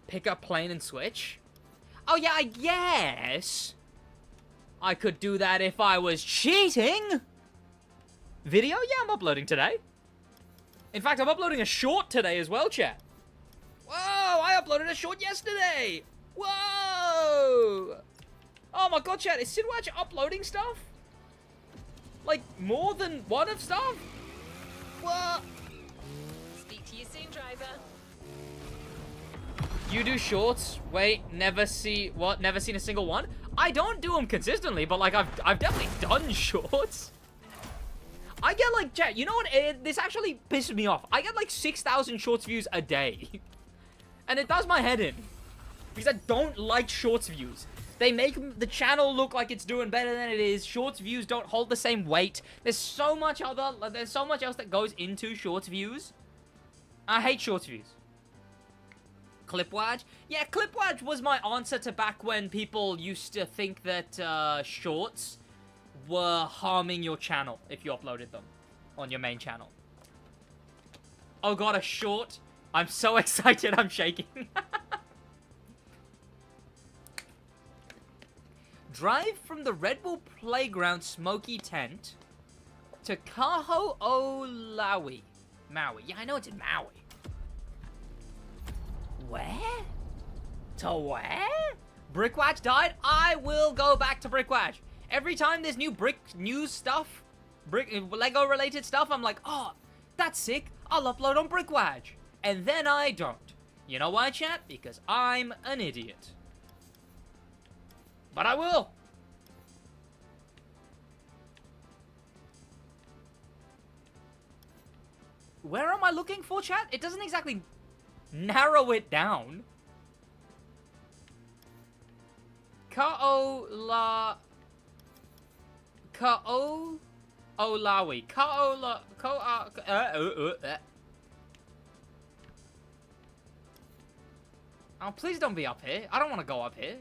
Pick up plane and switch? Oh yeah, I guess I could do that if I was cheating. Video? Yeah, I'm uploading today. In fact, I'm uploading a short today as well, chat. Whoa, I uploaded a short yesterday. Whoa. Oh my god, chat, is SidWaj uploading stuff? Like, more than one of stuff? What? Speak to you soon, driver. You do shorts? Wait, never see... What? Never seen a single one? I don't do them consistently, but like, I've definitely done shorts. I get like, chat, you know what? This actually pisses me off. I get like 6,000 shorts views a day. And it does my head in. Because I don't like shorts views. They make the channel look like it's doing better than it is. Shorts views don't hold the same weight. There's so much else that goes into shorts views. I hate shorts views. SidWaj? Yeah, SidWaj was my answer to back when people used to think that shorts were harming your channel if you uploaded them on your main channel. Oh god, a short. I'm so excited, I'm shaking. Drive from the Red Bull Playground smoky tent to Kaho'olaui. Maui. Yeah, I know it's in Maui. Where? To where? SidWaj died? I will go back to SidWaj. Every time there's new brick news stuff, Lego related stuff, I'm like, oh, that's sick. I'll upload on SidWaj. And then I don't. You know why, chat? Because I'm an idiot. But I will. Where am I looking for, chat? It doesn't exactly narrow it down. Kaolawi. Oh, please don't be up here. I don't want to go up here.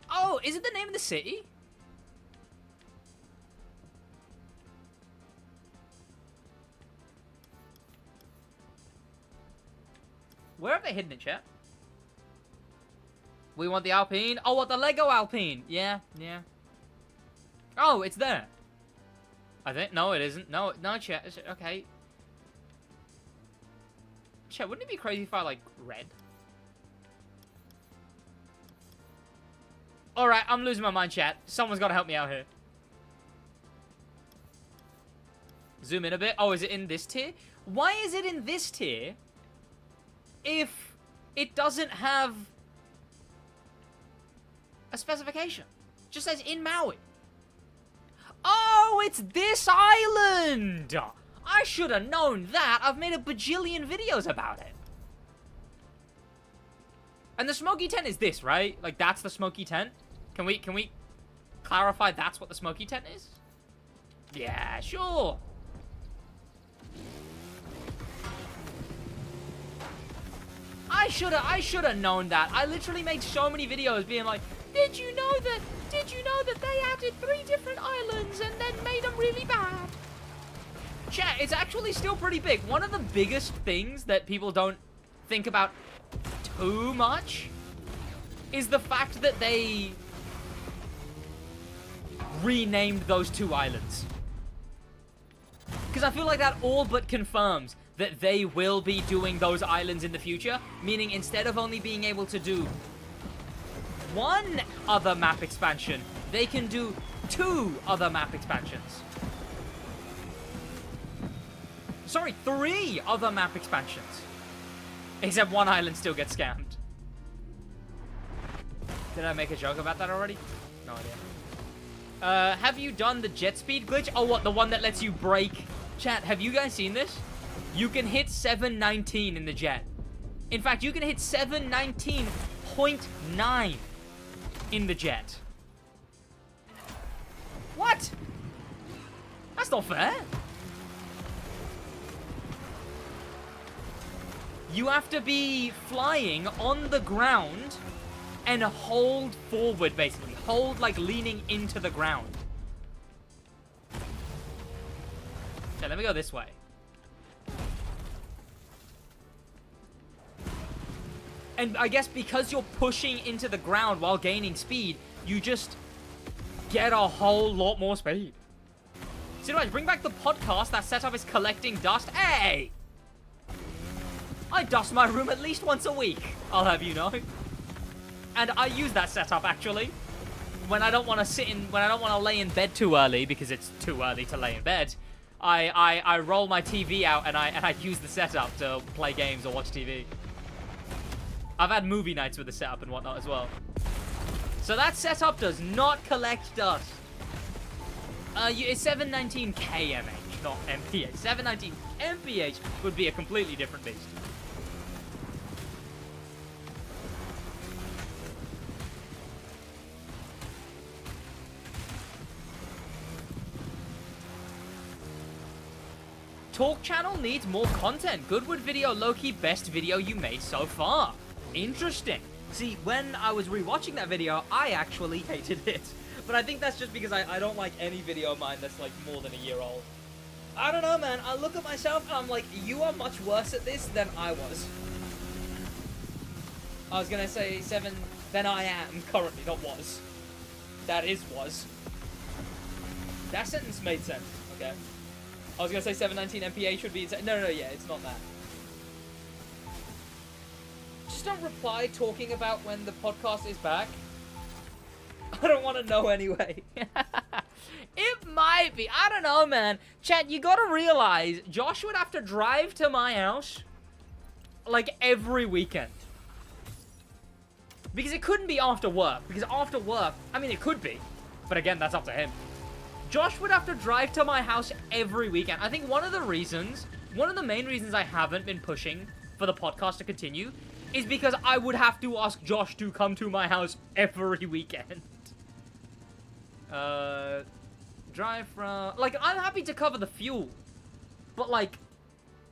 Oh, is it the name of the city? Where have they hidden it, chat? We want the Alpine. Oh, what, the Lego Alpine? Yeah, yeah. Oh, it's there. I think. No, it isn't. No, no, chat. Okay. Chat, wouldn't it be crazy if I, like, red? Alright, I'm losing my mind, chat. Someone's got to help me out here. Zoom in a bit. Oh, is it in this tier? Why is it in this tier if it doesn't have a specification? It just says in Maui. Oh, it's this island! I should have known that. I've made a bajillion videos about it. And the smoky tent is this, right? Like, that's the smoky tent? Can we clarify that's what the smoky tent is? Yeah, sure. I should have known that. I literally made so many videos being like, Did you know that they added 3 different islands and then made them really bad? Chat, it's actually still pretty big. One of the biggest things that people don't think about too much is the fact that they renamed those 2 islands. Because I feel like that all but confirms that they will be doing those islands in the future, meaning instead of only being able to do 1 other map expansion, they can do 2 other map expansions. Sorry, 3 other map expansions. Except 1 island still gets scammed. Did I make a joke about that already? No idea. Have you done the jet speed glitch? Oh, what? The one that lets you brake? Chat, have you guys seen this? You can hit 719 in the jet. In fact, you can hit 719.9 in the jet. What? That's not fair. You have to be flying on the ground and hold forward, basically. Hold, like, leaning into the ground. Okay, let me go this way. And I guess because you're pushing into the ground while gaining speed, you just get a whole lot more speed. SidWaj, bring back the podcast. That setup is collecting dust. Hey! I dust my room at least once a week, I'll have you know. And I use that setup, actually. When I don't want to lay in bed too early, because it's too early to lay in bed, I roll my TV out and I use the setup to play games or watch TV. I've had movie nights with the setup and whatnot as well. So that setup does not collect dust. It's 719 kmh, not mph. 719 mph would be a completely different beast. Talk channel needs more content. Goodwood video, low-key best video you made so far. Interesting. See, when I was rewatching that video, I actually hated it. But I think that's just because I don't like any video of mine that's like more than a year old. I don't know, man. I look at myself and I'm like, you are much worse at this than I was. I was gonna say 7 than I am currently, not was. That is was. That sentence made sense, okay? I was gonna say 719 MPA should be... No, yeah, it's not that. Just don't reply talking about when the podcast is back. I don't want to know anyway. It might be. I don't know, man. Chat, you gotta realize, Josh would have to drive to my house, like, every weekend. Because it couldn't be after work. Because after work, I mean, it could be. But again, that's up to him. Josh would have to drive to my house every weekend. I think one of the main reasons I haven't been pushing for the podcast to continue is because I would have to ask Josh to come to my house every weekend. Drive from... Like, I'm happy to cover the fuel. But, like,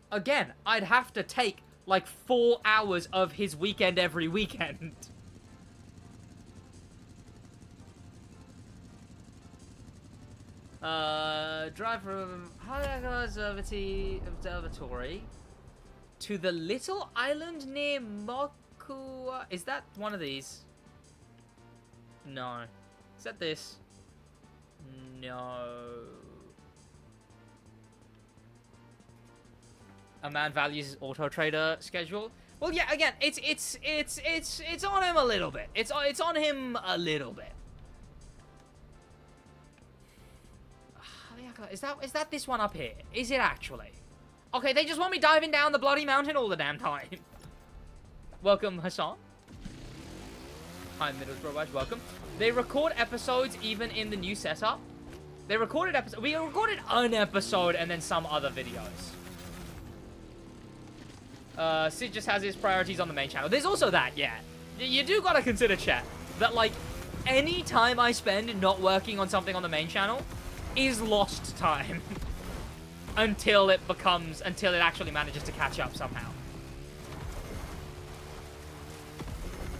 again, I'd have to take, like, 4 hours of his weekend every weekend. Drive from Hypercar Observatory to the little island near Mokua. Is that one of these? No. Is that this? No. A man values his auto trader schedule. Well, yeah. Again, it's on him a little bit. It's on him a little bit. Is that this one up here? Is it actually? Okay, they just want me diving down the bloody mountain all the damn time. Welcome, Hassan. Hi, Middlesbrough, welcome. They record episodes even in the new setup. They recorded episodes. We recorded an episode and then some other videos. Sid just has his priorities on the main channel. There's also that, yeah. You do gotta consider, chat, that, like, any time I spend not working on something on the main channel is lost time until it actually manages to catch up somehow.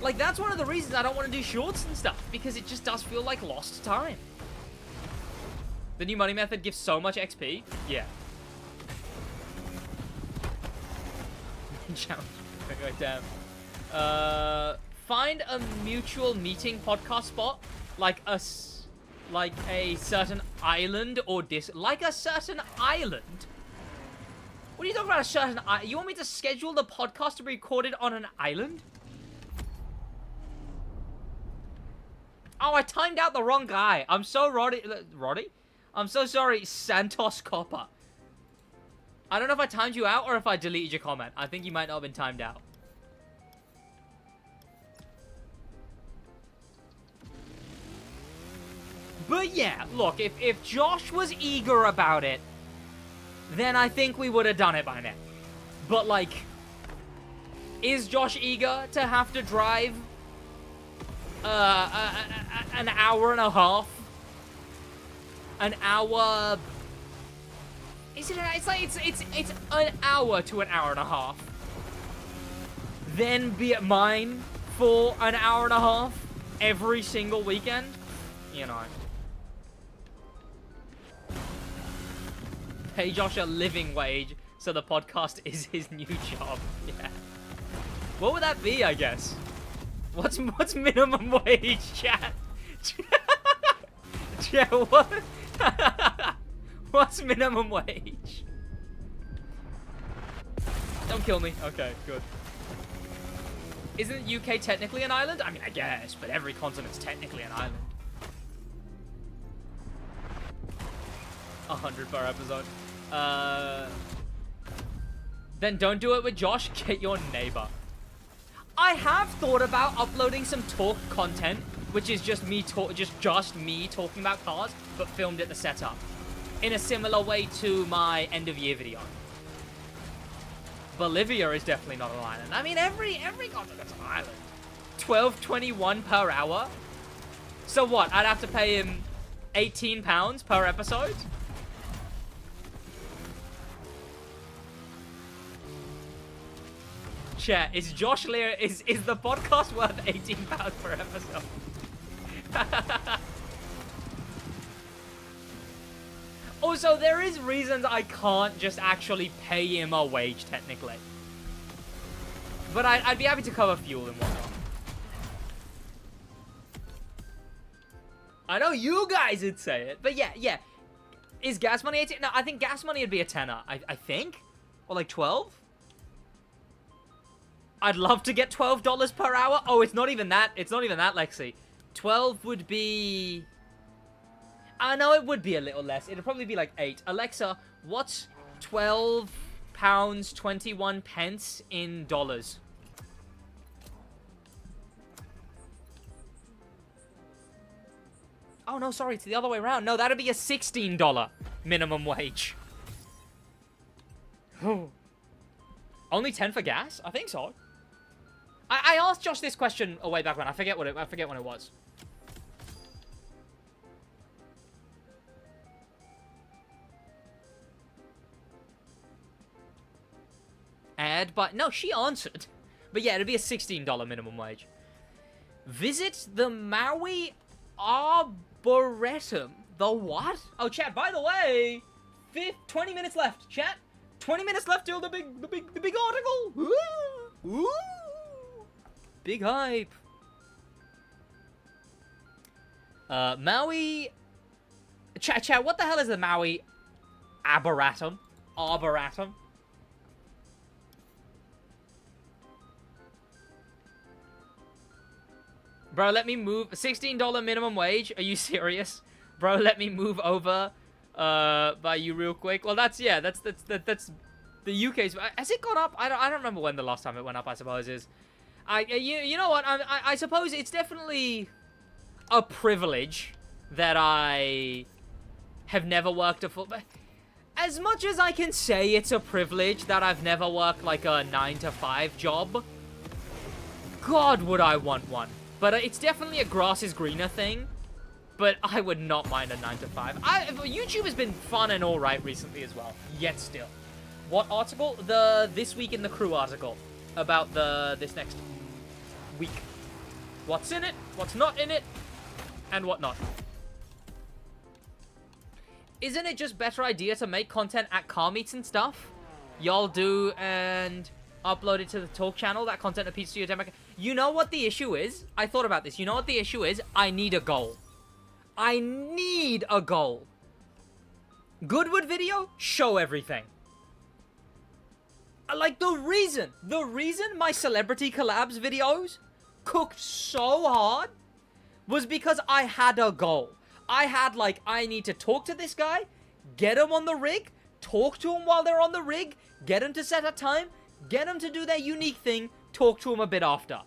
Like, that's one of the reasons I don't want to do shorts and stuff, because it just does feel like lost time. The new money method gives so much XP. Yeah. Damn. Find a mutual meeting podcast spot, like a certain island or like a certain island. What are you talking about? A certain island? You want me to schedule the podcast to be recorded on an island? Oh, I timed out the wrong guy. I'm so Roddy. I'm so sorry, Santos Copper. I don't know if I timed you out or if I deleted your comment. I think you might not have been timed out. But yeah, look, if Josh was eager about it, then I think we would have done it by now. But, like, is Josh eager to have to drive an hour and a half? An hour... Is it? It's an hour to an hour and a half. Then be at mine for an hour and a half every single weekend. You know. Pay Josh a living wage so the podcast is his new job. Yeah. What would that be? I guess. What's minimum wage, chat? Chat, what? What's minimum wage? Don't kill me. Okay, good. Isn't UK technically an island? I mean, I guess, but every continent's technically an island. 100 per episode. Then don't do it with Josh. Get your neighbor. I have thought about uploading some talk content, which is just me talking about cars, but filmed at the setup, in a similar way to my end of year video. Bolivia is definitely not an island. I mean, every continent's an island. 12.21 per hour. So what? I'd have to pay him £18 per episode. Chat, is Josh Lear, is the podcast worth £18 per episode? Also, there is reasons I can't just actually pay him a wage, technically. But I'd be happy to cover fuel and whatnot. I know you guys would say it, but yeah. Is gas money 18? No, I think gas money would be a tenner, I think. Or like 12? I'd love to get $12 per hour. Oh, it's not even that. It's not even that, Lexi. 12 would be... I know it would be a little less. It'd probably be like 8. Alexa, what's 12 pounds 21 pence in dollars? Oh, no, sorry. It's the other way around. No, that'd be a $16 minimum wage. Only 10 for gas? I think so. I asked Josh this question way back when. I forget when it was. But no, she answered. But yeah, it'd be a $16 minimum wage. Visit the Maui Arboretum. The what? Oh, chat, by the way, 20 minutes left, chat. 20 minutes left till the big article. Woo! Woo! Big hype. Maui. Chat, what the hell is the Maui Arboretum? Arboretum? Bro, let me move. $16 minimum wage? Are you serious? Bro, let me move over by you real quick. Well, that's the UK's. Has it gone up? I don't remember when the last time it went up, I suppose, is. You know what? I suppose it's definitely a privilege that I have never worked a full... As much as I can say it's a privilege that I've never worked like a 9-to-5 job, God, would I want one. But it's definitely a grass is greener thing. But I would not mind a 9-to-5. YouTube has been fun and all right recently as well. Yet still. What article? The This Week in the Crew article about this next week. what's in it, what's not in it, and whatnot. Isn't it just better idea to make content at car meets and stuff? Y'all do and upload it to the talk channel, that content appeals to your demographic. You know what the issue is? I thought about this. You know what the issue is? I need a goal. I need a goal. Goodwood video, show everything. Like, the reason my celebrity collabs videos cooked so hard was because I had a goal. I had, like, I need to talk to this guy, get him on the rig, talk to him while they're on the rig, get him to set a time, get him to do their unique thing, talk to him a bit after.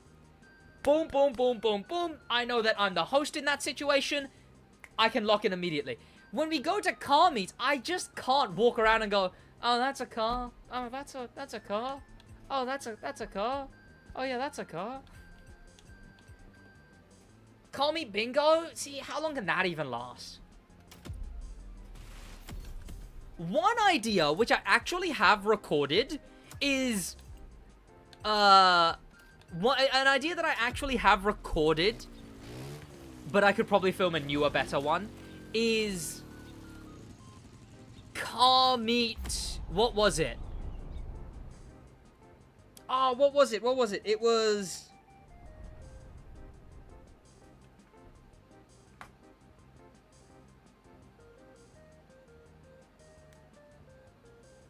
Boom, boom, boom, boom, boom. I know that I'm the host in that situation. I can lock in immediately. When we go to car meets, I just can't walk around and go, oh, that's a car. Oh, that's a car. Oh, that's a car. Oh, yeah, that's a car. Call me bingo? See, how long can that even last? One idea, which I actually have recorded, is... an idea that I actually have recorded, but I could probably film a newer, better one, is... car meet... What was it? Oh, what was it? What was it? It was...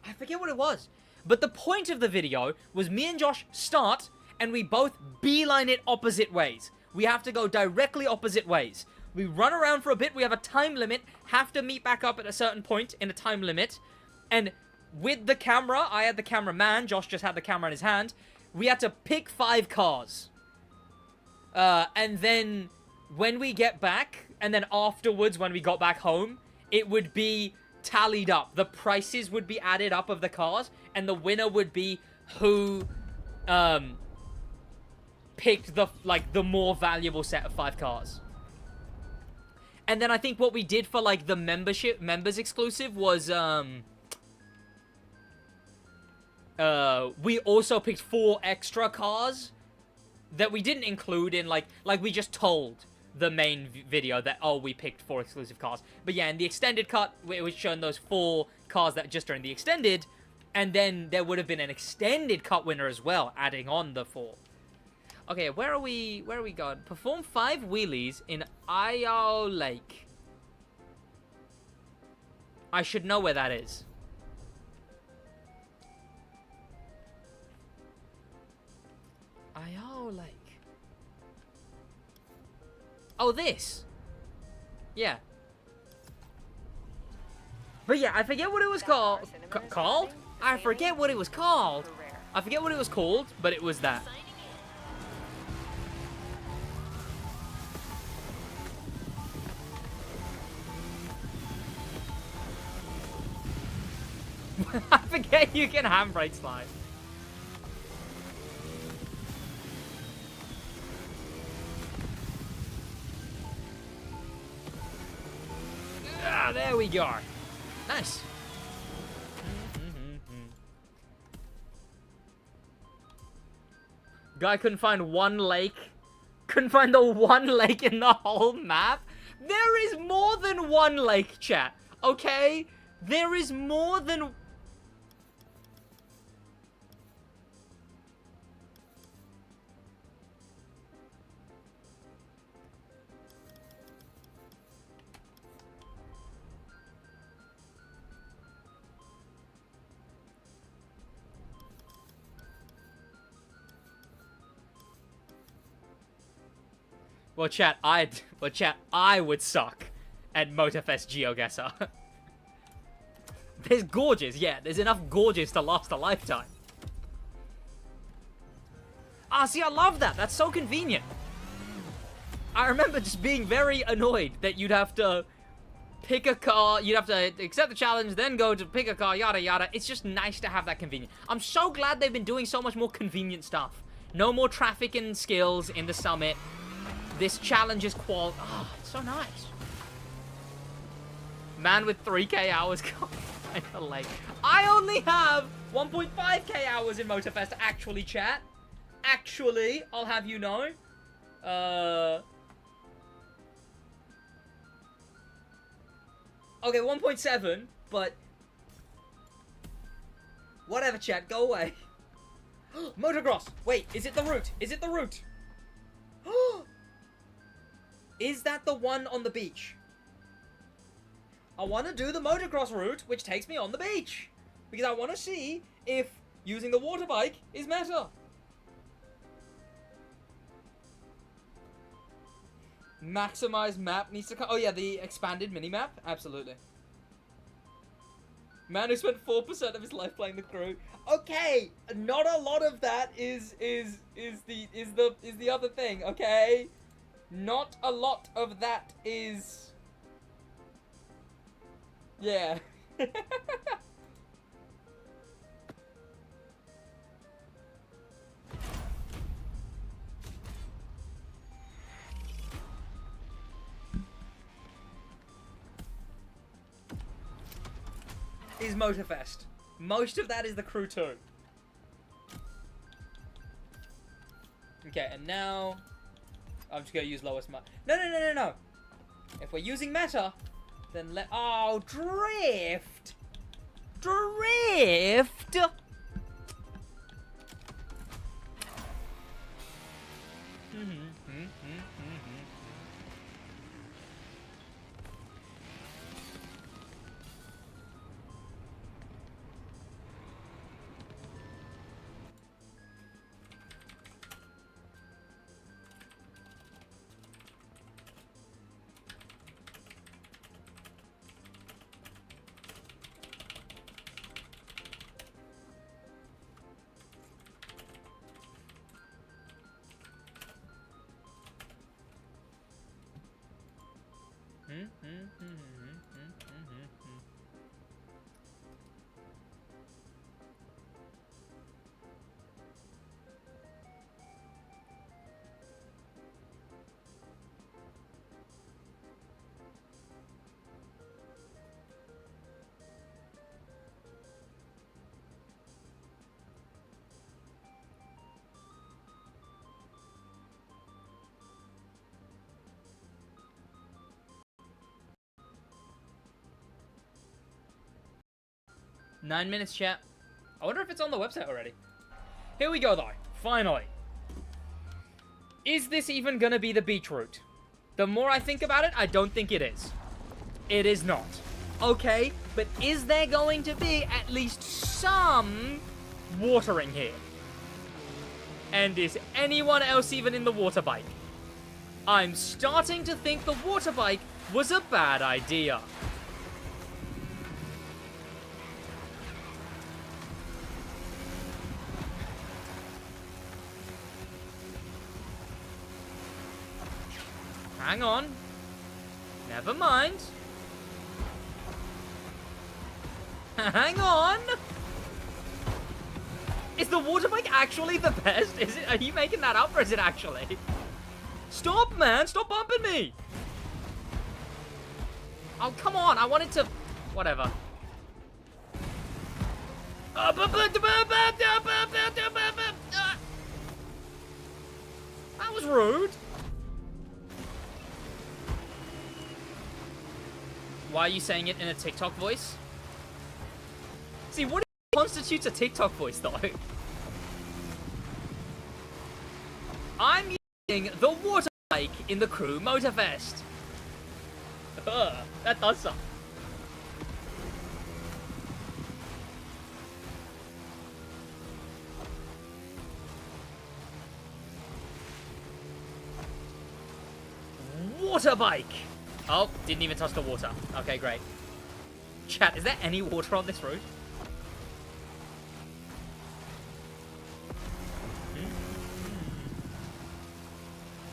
I forget what it was. But the point of the video was me and Josh start, and we both beeline it opposite ways. We have to go directly opposite ways. We run around for a bit, we have a time limit, have to meet back up at a certain point in a time limit, and with the camera, I had the cameraman, Josh just had the camera in his hand, we had to pick 5 cars. And then when we get back, and then afterwards when we got back home, it would be tallied up. The prices would be added up of the cars, and the winner would be who picked the more valuable set of 5 cars. And then I think what we did for like the members exclusive was we also picked 4 extra cars that we didn't include in like we just told the main video that, oh, we picked 4 exclusive cars. But yeah, in the extended cut, it was showing those 4 cars that just are in the extended, and then there would have been an extended cut winner as well, adding on the 4. Okay, where are we going? Perform 5 wheelies in Ayao Lake. I should know where that is. Ayao Lake. Oh, this. Yeah. But yeah, I forget what it was called. Called? I forget what it was called. I forget what it was called, but it was that. I forget you can handbrake slide. Ah, there we go. Nice. Guy couldn't find one lake. Couldn't find the one lake in the whole map. There is more than one lake, chat. Okay? There is more than... Well, chat, I would suck at Motorfest GeoGuessr. There's gorges, yeah. There's enough gorges to last a lifetime. Ah, see, I love that. That's so convenient. I remember just being very annoyed that you'd have to pick a car, you'd have to accept the challenge, then go to pick a car, yada yada. It's just nice to have that convenience. I'm so glad they've been doing so much more convenient stuff. No more traffic and skills in the summit. This challenge is oh, it's so nice. Man with 3k hours can't find a lake. I only have 1.5k hours in Motorfest, actually, chat. Actually, I'll have you know. Okay, 1.7, but... Whatever, chat, go away. Motocross! Wait, is it the route? Is it the route? Is that the one on the beach? I want to do the motocross route, which takes me on the beach. Because I want to see if using the water bike is meta. Maximize map needs to come. Oh yeah, the expanded mini-map? Absolutely. Man who spent 4% of his life playing the crew. Okay, not a lot of that is the other thing, okay? Not a lot of that is... Yeah. Is Motorfest. Most of that is the crew too. Okay, and now I'm just gonna use lowest map. No. If we're using meta, then oh, drift. Nine minutes, chat. I wonder if it's on the website already. Here we go, though. Finally. Is this even gonna be the beach route? The more I think about it, I don't think it is. It is not. Okay, but is there going to be at least some watering here? And is anyone else even in the water bike? I'm starting to think the water bike was a bad idea. Hang on. Never mind. Hang on. Is the water bike actually the best? Is it? Are you making that up, or is it actually? Stop, man! Stop bumping me! Oh, come on! I wanted to... Whatever. That was rude. Why are you saying it in a TikTok voice? See, what constitutes a TikTok voice, though? I'm using the water bike in the crew Motorfest. That does suck. Water bike! Oh, didn't even touch the water. Okay, great. Chat, is there any water on this road?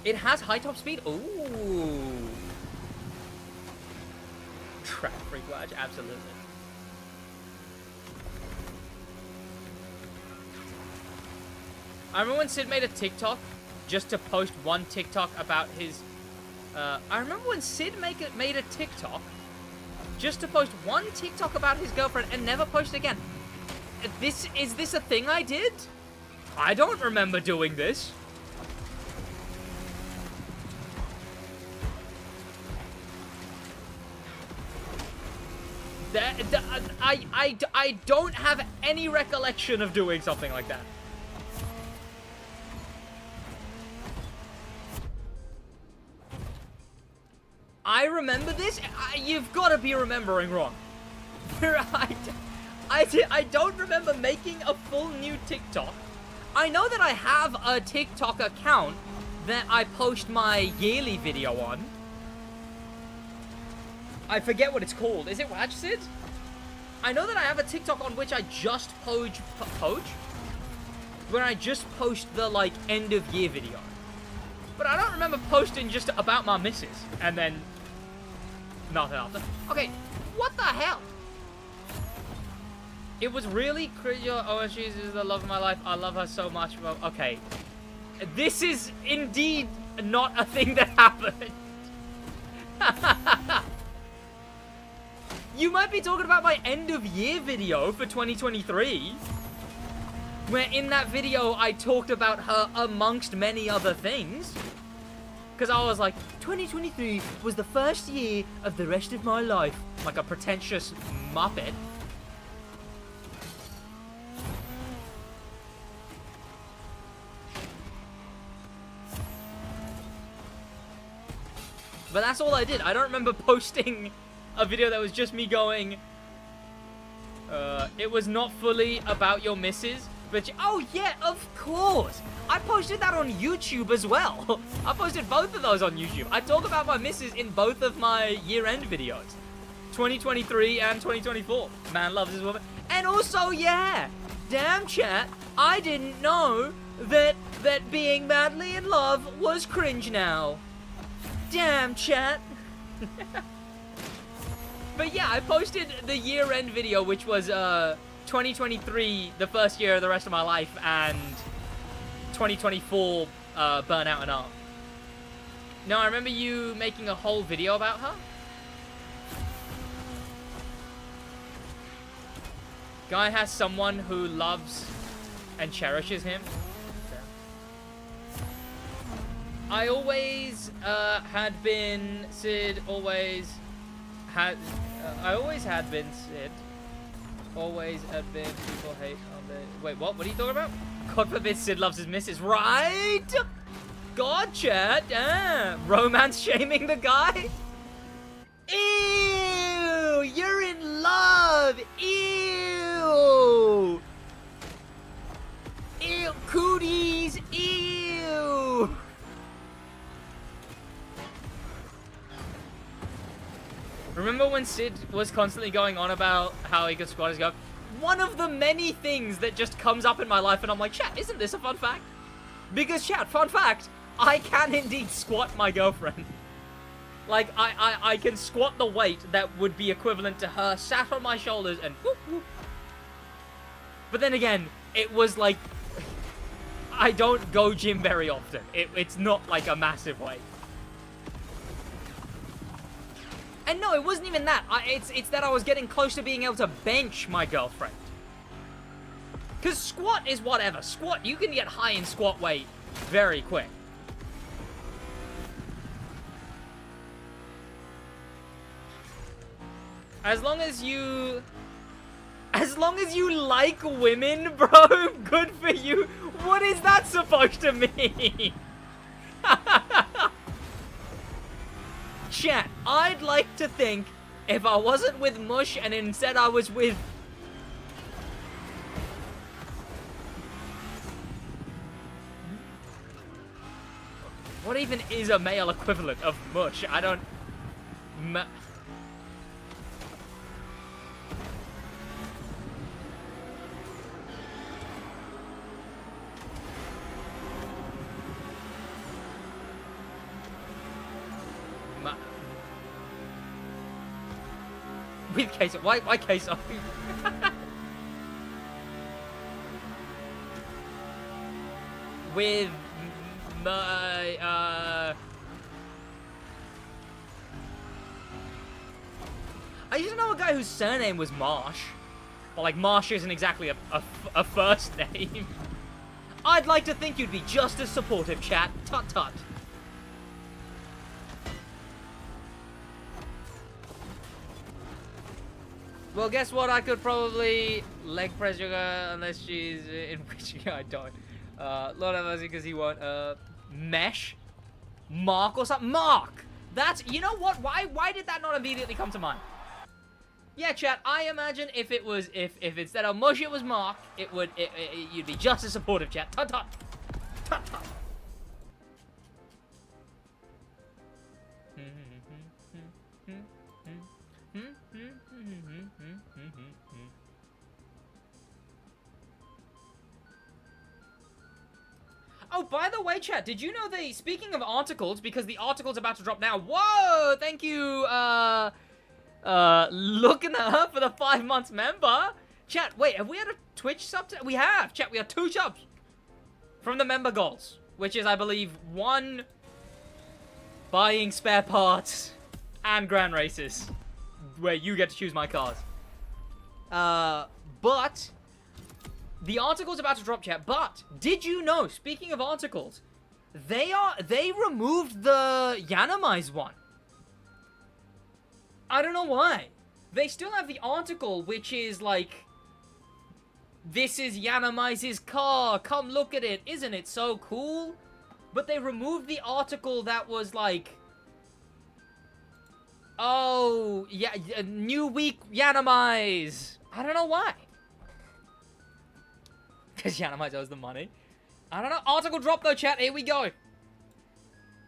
It has high top speed? Ooh. Track SidWaj, absolutely. I remember when Sid made a TikTok just to post one TikTok about his... I remember when Sid made a TikTok just to post one TikTok about his girlfriend and never post again. Is this a thing I did? I don't remember doing this. I don't have any recollection of doing something like that. I remember this? You've got to be remembering wrong. I don't remember making a full new TikTok. I know that I have a TikTok account that I post my yearly video on. I forget what it's called. Is it SidWaj, Sid? I know that I have a TikTok on which I just post where I just post the, like, end of year video. But I don't remember posting just about my missus and then nothing after. Okay, what the hell? It was really crazy. Oh, she's the love of my life. I love her so much. Well, okay. This is indeed not a thing that happened. You might be talking about my end of year video for 2023. Where in that video I talked about her amongst many other things. Because I was like, 2023 was the first year of the rest of my life. Like a pretentious muppet. But that's all I did. I don't remember posting a video that was just me going, it was not fully about your missus, but oh yeah, of course. I posted that on YouTube as well. I posted both of those on YouTube. I talk about my missus in both of my year-end videos. 2023 and 2024. Man loves his woman. And also, yeah, damn chat, I didn't know that being madly in love was cringe now. Damn, chat. But yeah, I posted the year-end video, which was 2023, the first year of the rest of my life, and 2024, burnout and all. No, I remember you making a whole video about her. Guy has someone who loves and cherishes him. I always had been Sid, always had I always had been Sid. Always had been people hate on the wait, what? What are you talking about? God forbid Sid loves his missus, right? God chat, romance shaming the guy? Ew! You're in love! Ew! Ew! Cooties! Ew! Remember when Sid was constantly going on about how he could squat his girlfriend? One of the many things that just comes up in my life and I'm like, chat, isn't this a fun fact? Because chat, fun fact, I can indeed squat my girlfriend. Like, I can squat the weight that would be equivalent to her sat on my shoulders and whoop, whoop. But then again, it was like, I don't go gym very often. It's not like a massive weight. And no, it wasn't even that. It's that I was getting close to being able to bench my girlfriend. Because squat is whatever. Squat, you can get high in squat weight very quick. As long as you like women, bro, good for you. What is that supposed to mean? Chat, I'd like to think if I wasn't with Mush and instead I was with... What even is a male equivalent of Mush? I don't... With queso. Why queso? With my, I used to know a guy whose surname was Marsh. But, like, Marsh isn't exactly a first name. I'd like to think you'd be just as supportive, chat. Tut tut. Well, guess what? I could probably leg press Sugar unless she's in which I don't. Lord have mercy, because he won't. Mesh? Mark or something? Mark! That's, you know what? Why did that not immediately come to mind? Yeah, chat, I imagine if it was, if instead of Mush it was Mark, you'd be just as supportive, chat. Tut tut. Tut tut. Oh, by the way, chat, did you know speaking of articles, because the article's about to drop now. Whoa, thank you, looking at her for the 5 months member. Chat, wait, have we had a Twitch sub? We have, chat, we have 2 subs from the member goals, which is, I believe, 1 buying spare parts and grand races, where you get to choose my cars. But the article's about to drop, chat, but did you know, speaking of articles, they removed the Yanamize one. I don't know why. They still have the article, which is like, this is Yanamize's car, come look at it, isn't it so cool? But they removed the article that was like, oh, yeah, new week Yanamize. I don't know why. Because Yanamize owes the money. I don't know. Article drop though, chat. Here we go.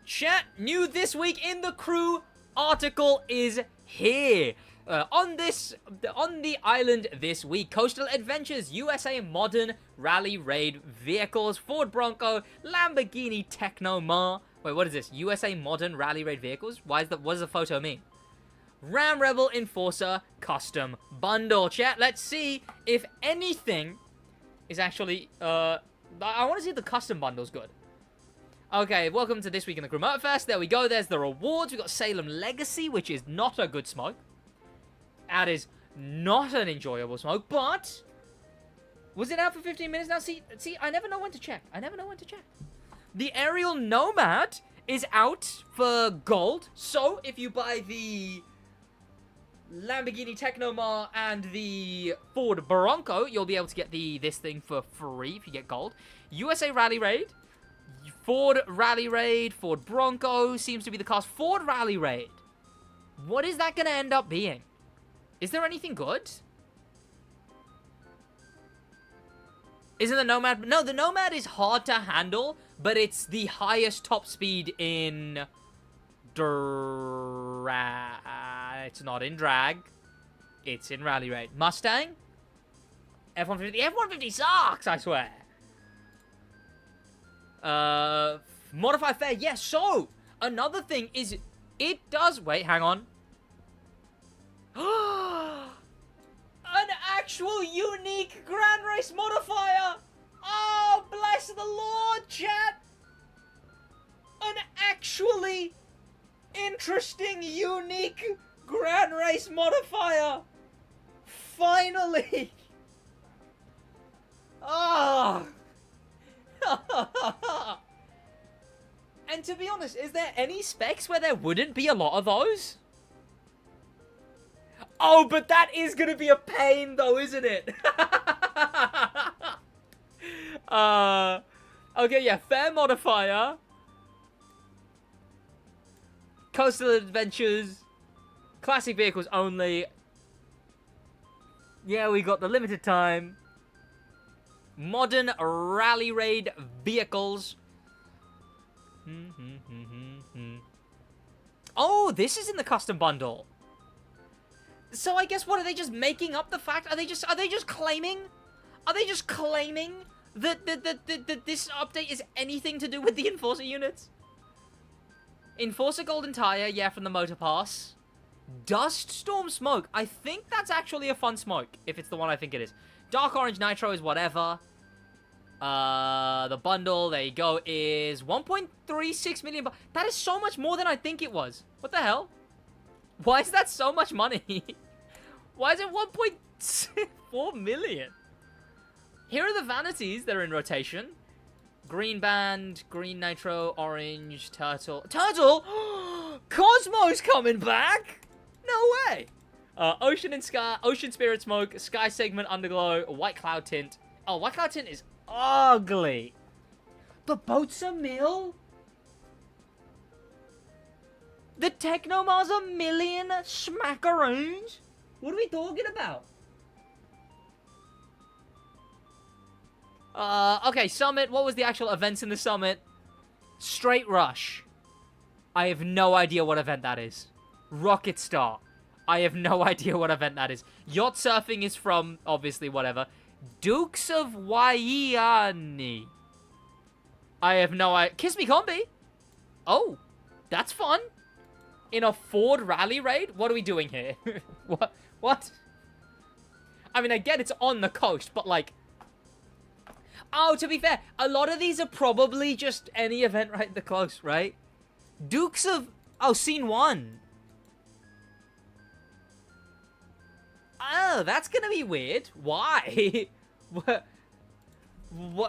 Chat, new this week in the crew. Article is here. On the island this week, Coastal Adventures, USA Modern Rally Raid Vehicles, Ford Bronco, Lamborghini Technomar. Wait, what is this? USA Modern Rally Raid Vehicles? What does the photo mean? Ram Rebel Enforcer Custom Bundle. Chat, let's see if anything is actually, I want to see if the custom bundle's good. Okay, welcome to This Week in the Crew Motorfest. There we go, there's the rewards. We got Salem Legacy, which is not a good smoke. That is not an enjoyable smoke, but was it out for 15 minutes now? See, I never know when to check. The Aerial Nomad is out for gold, so if you buy the Lamborghini Technomar and the Ford Bronco, you'll be able to get this thing for free if you get gold. USA Rally Raid, Ford Rally Raid, Ford Bronco seems to be the cars. Ford Rally Raid. What is that going to end up being? Is there anything good? Isn't the Nomad? No, the Nomad is hard to handle, but it's the highest top speed in it's not in drag. It's in Rally Raid. Mustang? F-150. The F-150 sucks, I swear. Modified Fair. Yes, so, another thing is, it does... Wait, hang on. An actual unique Grand Race modifier! Oh, bless the Lord, chat! An actually interesting, unique Grand Race modifier! Finally! Ah! And to be honest, is there any specs where there wouldn't be a lot of those? Oh, but that is gonna be a pain though, isn't it? Okay, yeah, fair modifier. Coastal Adventures. Classic vehicles only. Yeah, we got the limited time. Modern Rally Raid vehicles. Oh, this is in the custom bundle. So I guess what are they just making up the fact? Are they just claiming? Are they just claiming that this update is anything to do with the Enforcer units? Enforcer Golden Tire, yeah, from the Motor Pass. Dust Storm Smoke. I think that's actually a fun smoke, if it's the one I think it is. Dark Orange Nitro is whatever. The bundle, there you go, is 1.36 million. That is so much more than I think it was. What the hell? Why is that so much money? Why is it 1.4 million? Here are the vanities that are in rotation. Green Band, Green Nitro, Orange, Turtle. Turtle? Cosmo's coming back? No way. Ocean and Sky, Ocean Spirit Smoke, Sky Segment Underglow, White Cloud Tint. Oh, White Cloud Tint is ugly. The boat's a mill? The Technomar's a million smackaroons? What are we talking about? Okay, Summit. What was the actual events in the Summit? Straight Rush. I have no idea what event that is. Rocket Star. I have no idea what event that is. Yacht Surfing is from, obviously, whatever. Dukes of Waiani. I have no idea. Kiss Me Combi. Oh, that's fun. In a Ford rally raid? What are we doing here? What? I mean, I get it's on the coast, but like... Oh, to be fair, a lot of these are probably just any event right at the coast, right? Dukes of... Oh, Scene 1. Oh, that's gonna be weird. Why? What?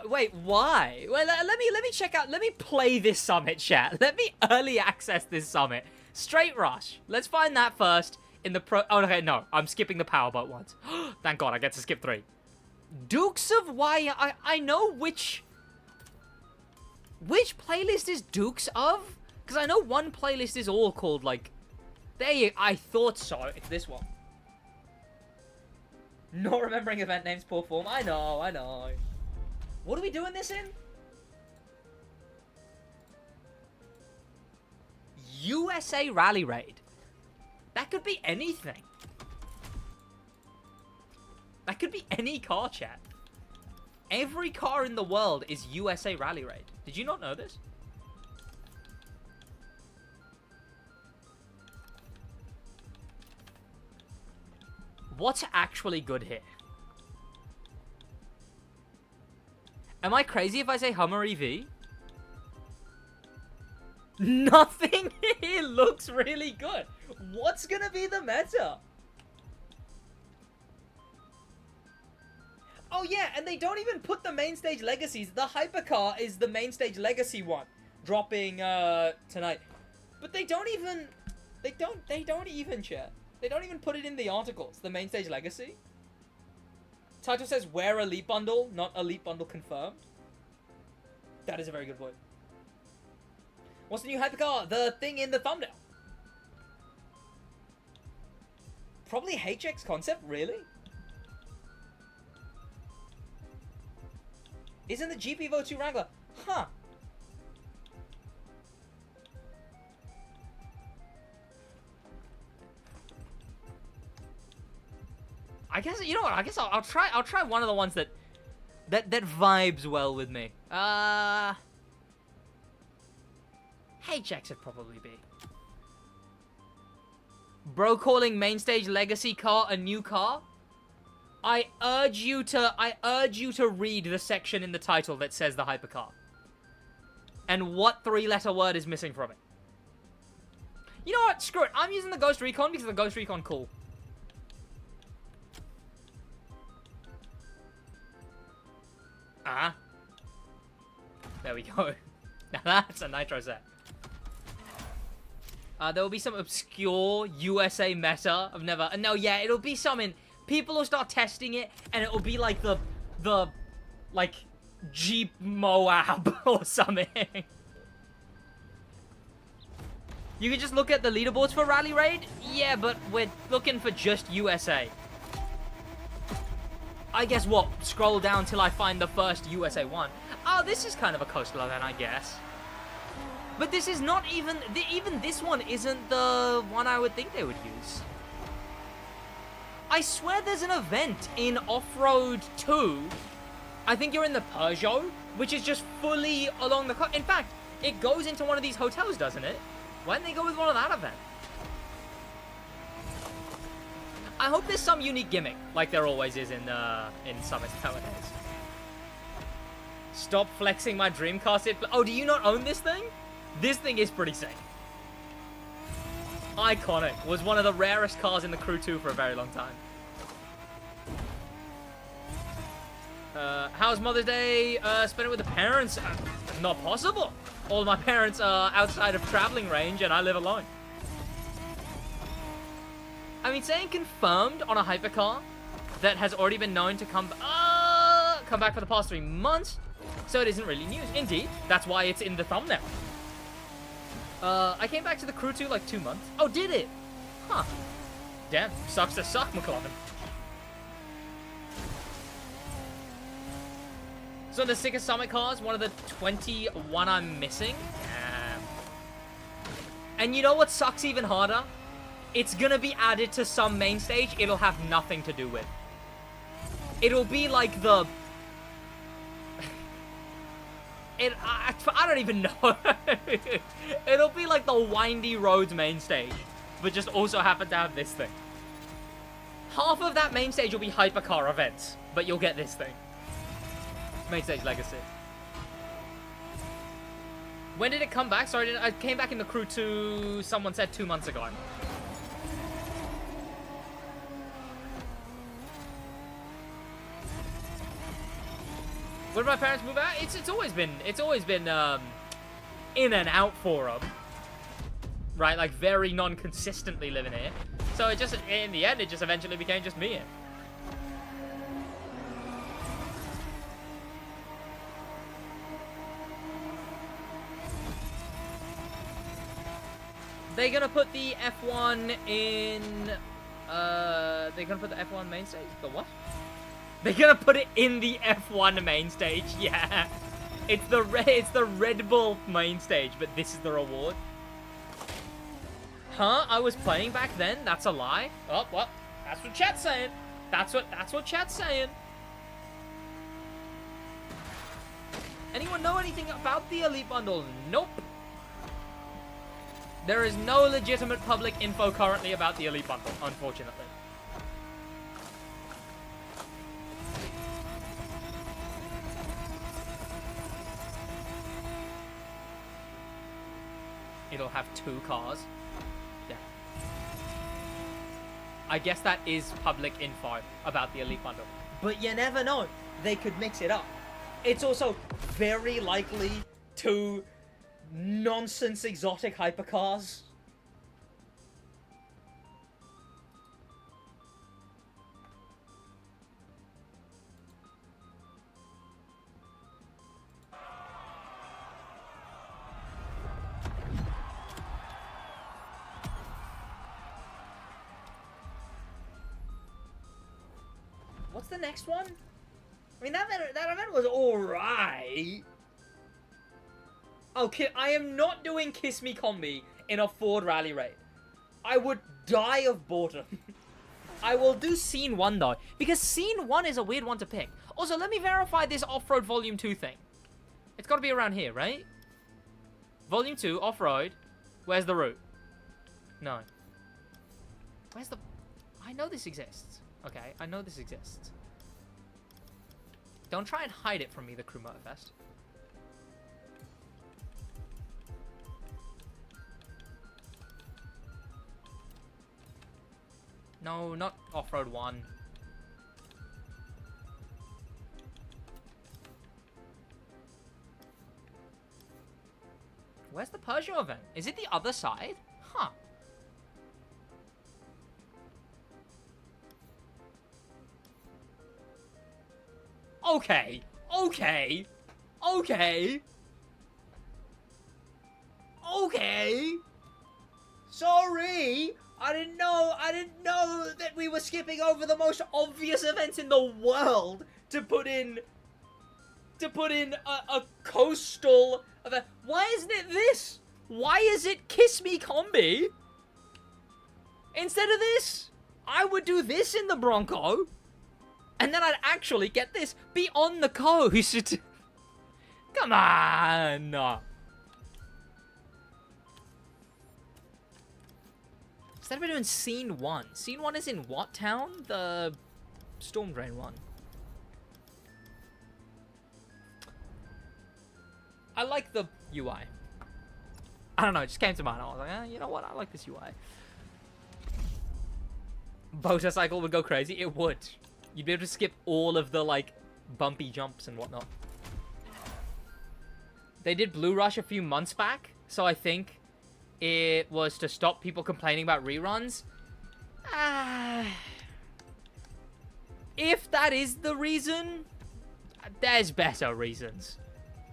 Wait, why? Well, let me check out. Let me play this summit, chat. Let me early access this summit. Straight Rush. Let's find that first in the pro. Oh, okay, no, I'm skipping the powerboat ones. Thank God, I get to skip 3. Dukes of Why? I know which playlist is Dukes of, because I know one playlist is all called like. I thought so. It's this one. Not remembering event names, poor form. I know. What are we doing this in? USA Rally Raid. That could be anything. That could be any car, chat. Every car in the world is USA Rally Raid. Did you not know this? What's actually good here? Am I crazy if I say Hummer EV? Nothing here looks really good. What's gonna be the meta? Oh yeah, and they don't even put the main stage legacies. The Hypercar is the main stage legacy one, dropping tonight. But they don't even chat. They don't even put it in the articles. The main stage legacy. Title says wear elite bundle, not elite bundle confirmed. That is a very good point. What's the new Hypercar? The thing in the thumbnail. Probably HX concept, really? Isn't the GP Evo 2 Wrangler? Huh. I guess, you know what? I guess I'll try one of the ones that vibes well with me. HX would probably be. Bro calling main stage legacy car a new car? I urge you to read the section in the title that says the Hypercar. And what 3-letter word is missing from it. You know what? Screw it. I'm using the Ghost Recon because the Ghost Recon cool. There we go. Now that's a nitro set. There will be some obscure USA meta. I've never... No, yeah, it'll be something... People will start testing it, and it'll be like the like, Jeep Moab or something. You can just look at the leaderboards for Rally Raid? Yeah, but we're looking for just USA. I guess what? Scroll down till I find the first USA one. Oh, this is kind of a coastal then, I guess. But this is not even... Even this one isn't the one I would think they would use. I swear there's an event in Off-Road 2. I think you're in the Peugeot, which is just fully along the coast. In fact, it goes into one of these hotels, doesn't it? Why didn't they go with one of that event? I hope there's some unique gimmick, like there always is in Summits nowadays. Stop flexing my Dreamcast. Oh, do you not own this thing? This thing is pretty sick. Iconic. Was one of the rarest cars in the Crew 2 for a very long time. How's Mother's Day? Spend it with the parents? Not possible. All my parents are outside of traveling range and I live alone. I mean, saying confirmed on a hypercar that has already been known to come back for the past 3 months, so it isn't really news. Indeed, that's why it's in the thumbnail. I came back to the crew too like 2 months. Oh, did it? Huh. Damn, sucks to suck, McLovin. So the sickest summit cars, one of the 21 I'm missing. And you know what sucks even harder? It's gonna be added to some main stage it'll have nothing to do with. It'll be like the... I don't even know. It'll be like the Windy Roads main stage, but just also happen to have this thing. Half of that main stage will be hypercar events, but you'll get this thing. Main stage legacy. When did it come back? Sorry, I came back in the crew to... Someone said 2 months ago. When did my parents move out? It's always been in and out for them, right? Like very non-consistently living here. So it just, in the end, it just eventually became just me here. They're gonna put the F1 in. They're gonna put the F1 main stage. The what? They're gonna put it in the F1 main stage. Yeah, it's the Red Bull main stage, but this is the reward. Huh? I was playing back then. That's a lie. Oh, what? That's what chat's saying. That's what chat's saying. Anyone know anything about the Elite Bundle? Nope. There is no legitimate public info currently about the Elite Bundle, unfortunately. It'll have 2 cars. Yeah. I guess that is public info about the Elite Bundle. But you never know. They could mix it up. It's also very likely 2 nonsense exotic hypercars. What's the next one? I mean, that event was alright. Okay, I am not doing Kiss Me Combi in a Ford Rally raid. I would die of boredom. I will do Scene 1 though, because Scene 1 is a weird one to pick. Also, let me verify this Off-Road Volume 2 thing. It's got to be around here, right? Volume 2, Off-Road. Where's the route? No. Where's the... I know this exists. Okay, I know this exists. Don't try and hide it from me, the Crew Motorfest. No, not Off-Road 1. Where's the Peugeot event? Is it the other side? Huh. Okay. Okay. Okay. Okay. Sorry. I didn't know that we were skipping over the most obvious event in the world to put in a coastal event. Why isn't it this? Why is it Kiss Me Combi? Instead of this, I would do this in the Bronco. And then I'd actually get this, be on the coast. Come on. Instead of doing Scene 1. Scene 1 is in what town? The Storm Drain one. I like the UI. I don't know, it just came to mind. I was like, you know what? I like this UI. Motorcycle would go crazy. It would. You'd be able to skip all of the, like, bumpy jumps and whatnot. They did Blue Rush a few months back, so I think it was to stop people complaining about reruns. If that is the reason, there's better reasons.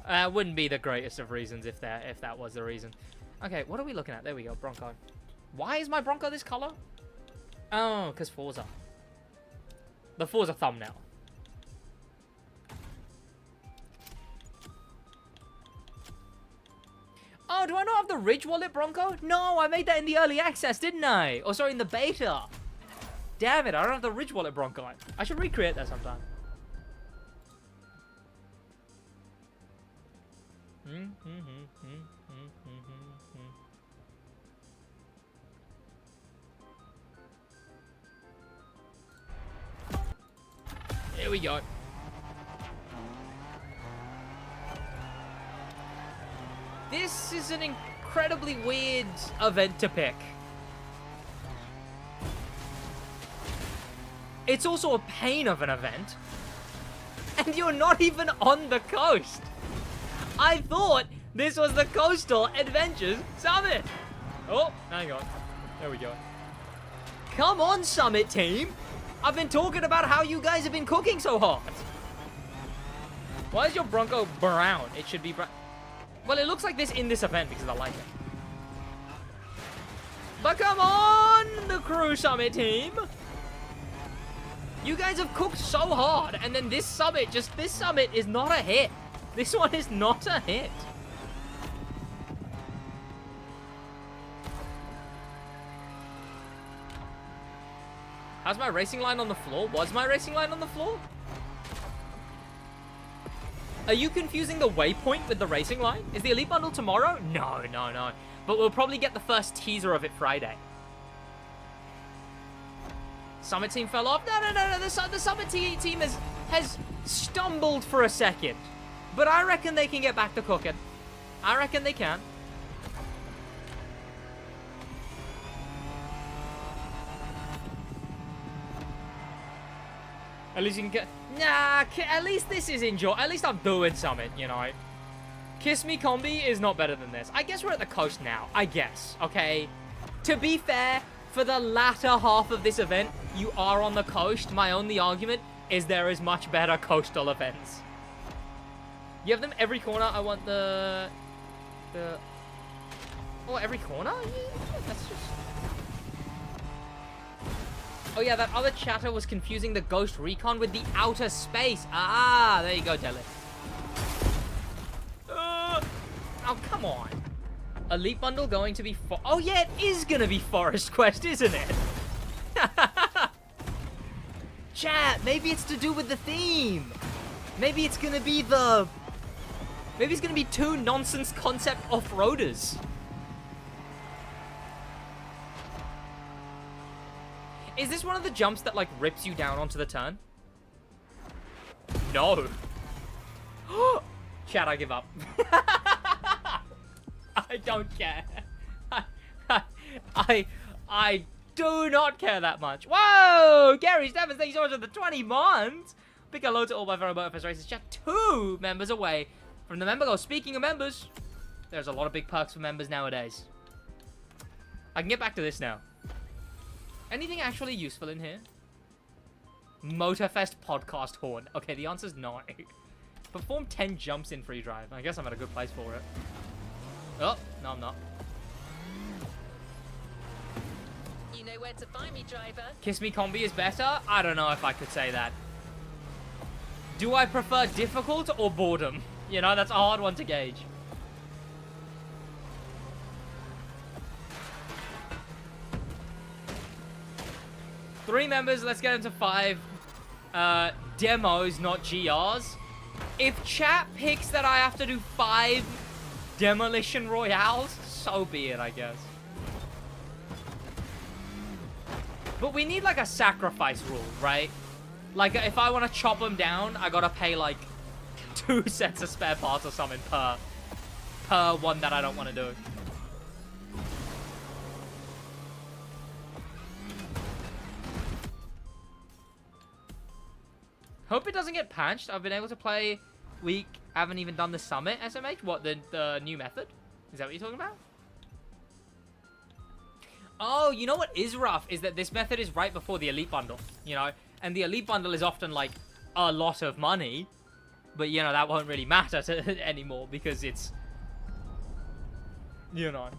Wouldn't be the greatest of reasons if that was the reason. Okay, what are we looking at? There we go, Bronco. Why is my Bronco this color? Oh, because Forza. The Forza thumbnail. Oh, do I not have the Ridge Wallet Bronco? No, I made that in the early access, didn't I? Oh, sorry, in the beta. Damn it, I don't have the Ridge Wallet Bronco. I should recreate that sometime. Here we go. This is an incredibly weird event to pick. It's also a pain of an event. And you're not even on the coast. I thought this was the Coastal Adventures Summit. Oh, hang on. There we go. Come on, Summit team. I've been talking about how you guys have been cooking so hard. Why is your Bronco brown? It should be brown. Well, it looks like this in this event because I like it. But come on, the Crew Summit team. You guys have cooked so hard, and then this summit is not a hit. This one is not a hit. How's my racing line on the floor? Was my racing line on the floor? Are you confusing the waypoint with the racing line? Is the Elite Bundle tomorrow? No, no, no. But we'll probably get the first teaser of it Friday. Summit team fell off? No, no, no, no. The Summit team has stumbled for a second. But I reckon they can get back to cooking. I reckon they can. At least you can get... Nah, at least this is enjoy. At least I'm doing something, you know. Kiss Me Combi is not better than this. I guess we're at the coast now. I guess, okay? To be fair, for the latter half of this event, you are on the coast. My only argument is there is much better coastal events. You have them every corner. I want the... Oh, every corner? Yeah, that's just... Oh yeah, that other chatter was confusing the Ghost Recon with the outer space. Ah, there you go, Telly. Oh, come on. Elite Bundle going to be... Oh yeah, it is going to be Forest Quest, isn't it? Chat, maybe it's to do with the theme. Maybe it's going to be the... Maybe it's going to be two nonsense concept off-roaders. Is this one of the jumps that, like, rips you down onto the turn? No. Chat, I give up. I don't care. I do not care that much. Whoa! Gary Stevens, thank you so much for the 20 months. Big hello to all my fellow Motorfest Racers. Chat, 2 members away from the member goal. Speaking of members, there's a lot of big perks for members nowadays. I can get back to this now. Anything actually useful in here? Motorfest podcast horn. Okay, the answer's no. Perform 10 jumps in free drive. I guess I'm at a good place for it. Oh, no, I'm not. You know where to find me, driver. Kiss Me Combi is better? I don't know if I could say that. Do I prefer difficult or boredom? You know, that's a hard one to gauge. Three members, let's get into 5 demos, not GRs. If chat picks that I have to do 5 demolition royales, so be it, I guess. But we need like a sacrifice rule, right? Like if I want to chop them down, I gotta pay like 2 sets of spare parts or something per one that I don't want to do. Hope it doesn't get patched. I've been able to play week. I haven't even done the summit SMH. What, the new method? Is that what you're talking about? Oh, you know what is rough? Is that this method is right before the Elite Bundle, you know? And the Elite Bundle is often, like, a lot of money. But, you know, that won't really matter anymore because it's... You know.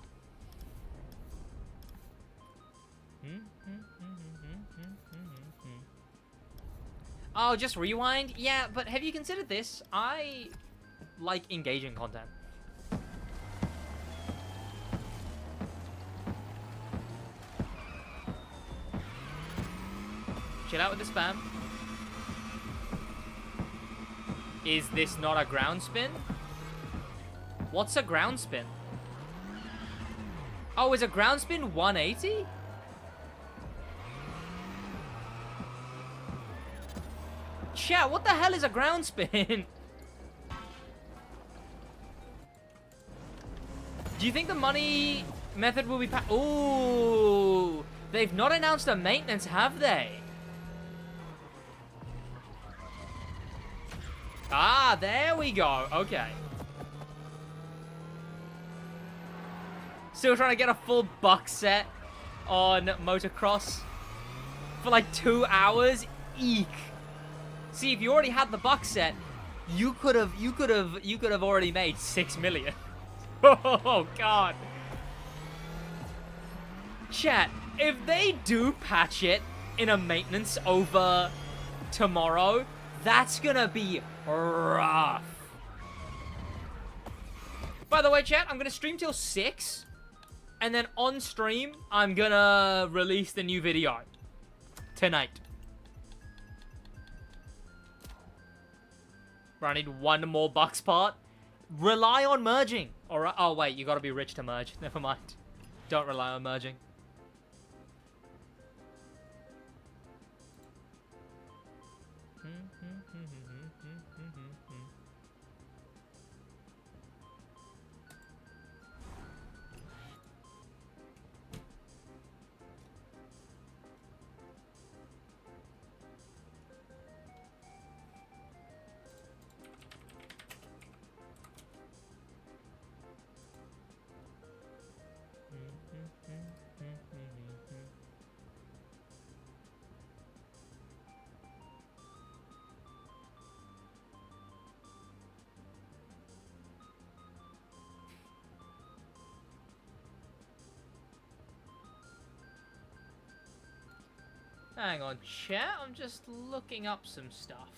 Oh, just rewind? Yeah, but have you considered this? I like engaging content. Chill out with the spam. Is this not a ground spin? What's a ground spin? Oh, is a ground spin 180? Chat, what the hell is a ground spin? Do you think the money method will be Ooh, they've not announced a maintenance, have they? Ah, there we go. Okay. Still trying to get a full buck set on motocross for like 2 hours. Eek. See, if you already had the buck set, you could have already made 6 million. Oh god. Chat, if they do patch it in a maintenance over tomorrow, that's gonna be rough. By the way, chat, I'm gonna stream till 6, and then on stream, I'm gonna release the new video tonight. I need one more bucks part. Rely on merging. Alright. Oh, wait. You gotta be rich to merge. Never mind. Don't rely on merging. Hang on, chat. I'm just looking up some stuff.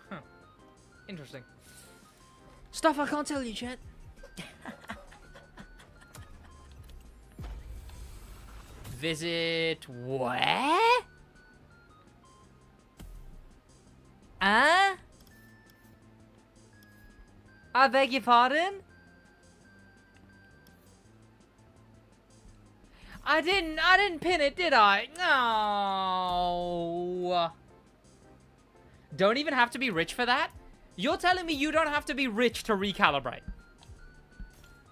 Huh. Interesting. Stuff I can't tell you, chat. Visit where? I beg your pardon? I didn't pin it, did I? No. Don't even have to be rich for that? You're telling me you don't have to be rich to recalibrate?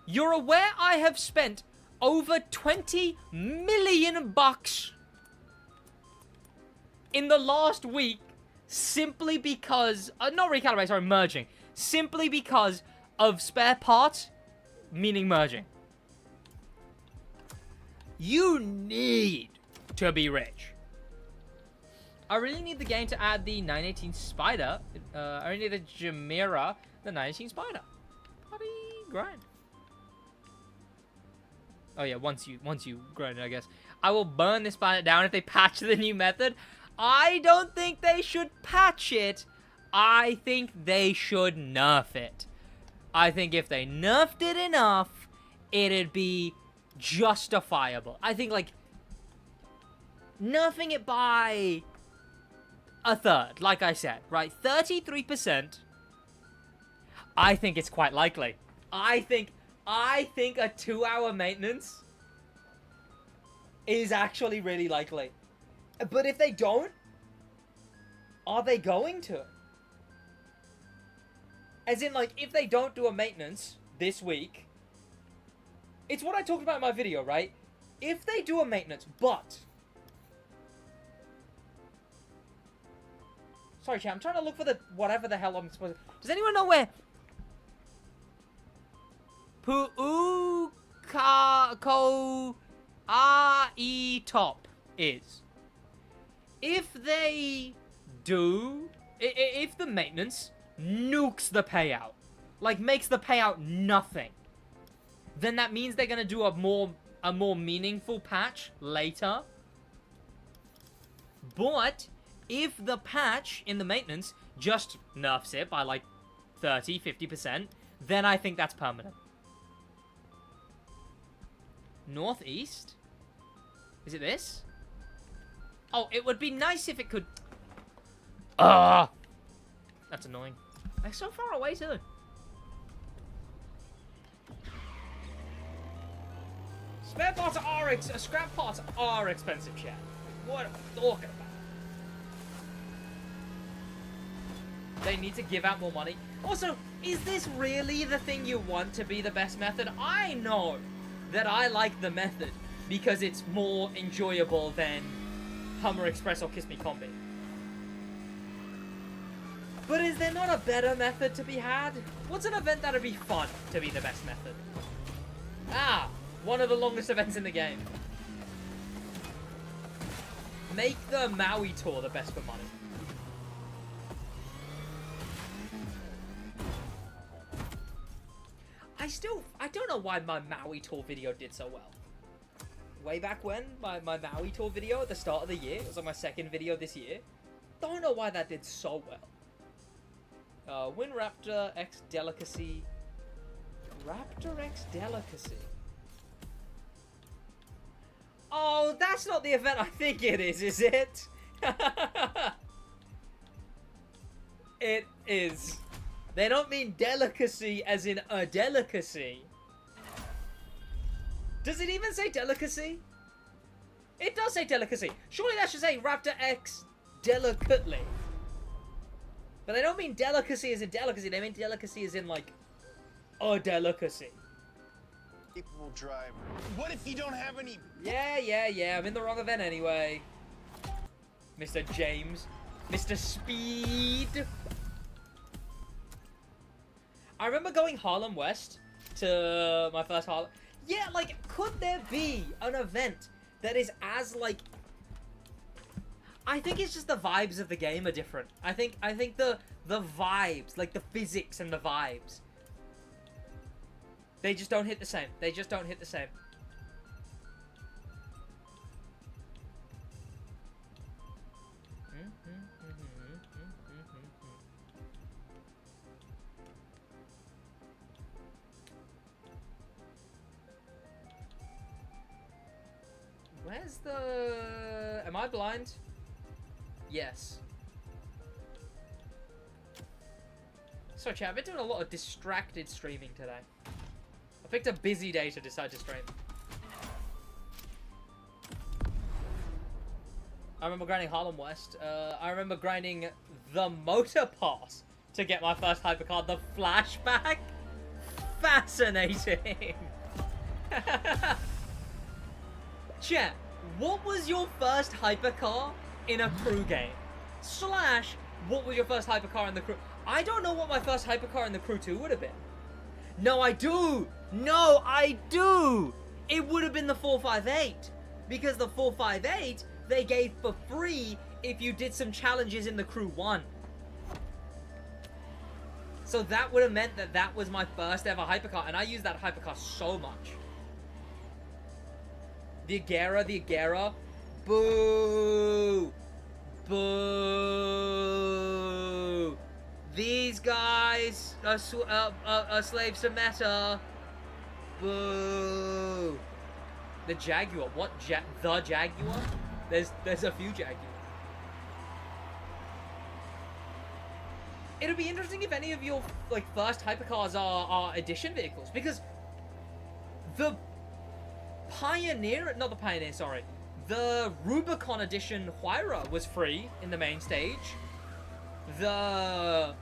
You're aware I have spent over 20 million bucks in the last week simply because, not recalibrate, sorry, merging. Simply because of spare parts, meaning merging. You need to be rich. I really need the game to add the 918 Spider. I really need the Jamira, the 918 Spider. Bloody grind. Oh yeah, once you grind it, I guess. I will burn this planet down if they patch the new method. I don't think they should patch it. I think they should nerf it. I think if they nerfed it enough, it'd be justifiable. I think, like, nerfing it by a third, like I said, right? 33%. I think it's quite likely. I think a 2-hour maintenance is actually really likely. But if they don't, are they going to? As in, like, if they don't do a maintenance this week, it's what I talked about in my video, right? If they do a maintenance, but Sorry, chat. I'm trying to look for the whatever the hell I'm supposed to... Does anyone know where... Pu'uka-ko-a-i top is? If they do... If the maintenance nukes the payout, like makes the payout nothing, then that means they're gonna do a more meaningful patch later. But if the patch in the maintenance just nerfs it by like 30-50%, then I think that's permanent. Northeast? Is it this? Oh, it would be nice if it could... That's annoying. They're so far away too. Spare parts are scrap parts are expensive, chat. What am I talking about? They need to give out more money. Also, is this really the thing you want to be the best method? I know that I like the method because it's more enjoyable than Hummer Express or Kiss Me Combi. But is there not a better method to be had? What's an event that'd be fun to be the best method? Ah, one of the longest events in the game. Make the Maui tour the best for money. I don't know why my Maui tour video did so well. Way back when, my Maui tour video at the start of the year, it was like my second video this year. Don't know why that did so well. Win Raptor X Delicacy. Raptor X Delicacy. Oh, that's not the event I think it is it? It is. They don't mean delicacy as in a delicacy. Does it even say delicacy? It does say delicacy. Surely that should say Raptor X Delicately. But they don't mean delicacy as in delicacy. They mean delicacy as in, like, a delicacy. Capable driver. What if you don't have any... Yeah. I'm in the wrong event anyway. Mr. James. Mr. Speed. I remember going Harlem West to my first Harlem. Yeah, like, could there be an event that is as, like... I think it's just the vibes of the game are different. I think the vibes, like the physics and the vibes, they just don't hit the same. They just don't hit the same. Where's the... Am I blind? Yes. So, chat, I've been doing a lot of distracted streaming today. I picked a busy day to decide to stream. I remember grinding Harlem West. I remember grinding the Motor Pass to get my first hypercar. The flashback? Fascinating. Chat, what was your first hypercar in a crew game? Slash, what was your first hypercar in the crew? I don't know what my first hypercar in the crew 2 would have been. No, I do! No, I do! It would have been the 458. Because the 458, they gave for free if you did some challenges in the crew 1. So that would have meant that that was my first ever hypercar, and I used that hypercar so much. The Agera. Boo! Boo! These guys are slaves to meta. Boo! The Jaguar. What? The Jaguar? There's a few Jaguars. It'll be interesting if any of your like first hypercars are edition vehicles, because the the Rubicon edition Huayra was free in the main stage. The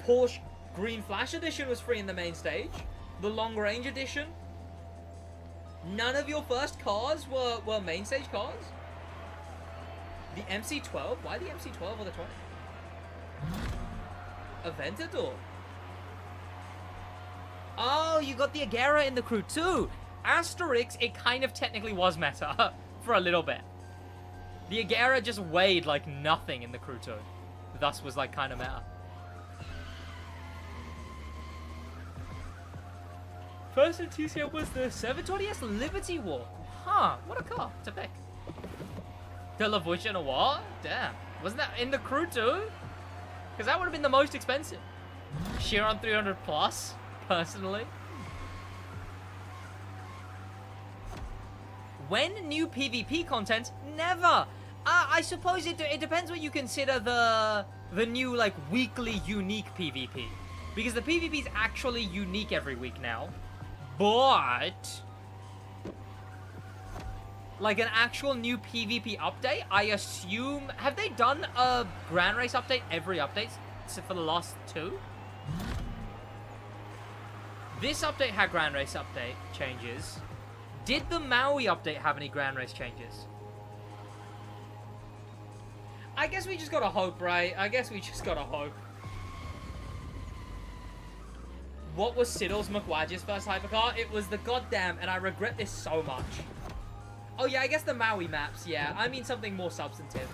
Porsche Green Flash edition was free in the main stage. The Long Range edition. None of your first cars were main stage cars. The MC12? Why the MC12 or the 20? Aventador. Oh, you got the Agera in the crew too. Asterix, it kind of technically was meta for a little bit. The Agera just weighed like nothing in the crew too. Thus was like kind of meta. First in TCL was the 720S Liberty Walk. Huh, what a car to pick. The Lavush and a what? Damn. Wasn't that in the crew too? Because that would have been the most expensive. Chiron 300 plus, personally. When new PvP content? Never. I suppose it depends what you consider the new like weekly unique PvP, because the PvP is actually unique every week now. But like an actual new PvP update, I assume, have they done a Grand Race update every update except for the last two? This update had Grand Race update changes. Did the Maui update have any Grand Race changes? I guess we just gotta hope, right? I guess we just gotta hope. What was SidWaj's first hypercar? It was the goddamn, and I regret this so much. Oh yeah, I guess the Maui maps, yeah. I mean something more substantive.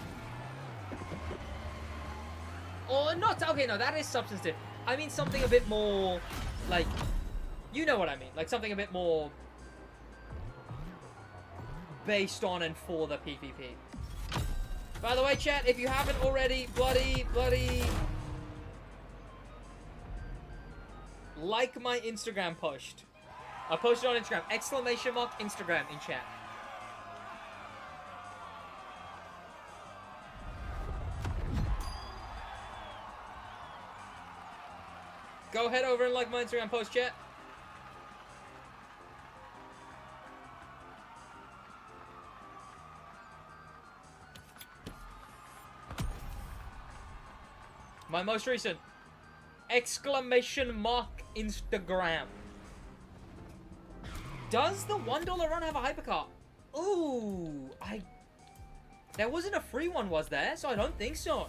Or not, okay, no, that is substantive. I mean something a bit more, like, you know what I mean. Like something a bit more based on and for the PvP. By the way, chat, if you haven't already, bloody like my Instagram post. I posted on Instagram. Exclamation mark Instagram in chat. Go head over and like my Instagram post, chat. My most recent exclamation mark Instagram. Does the $1 run have a hypercar? Ooh, there wasn't a free one, was there? So I don't think so.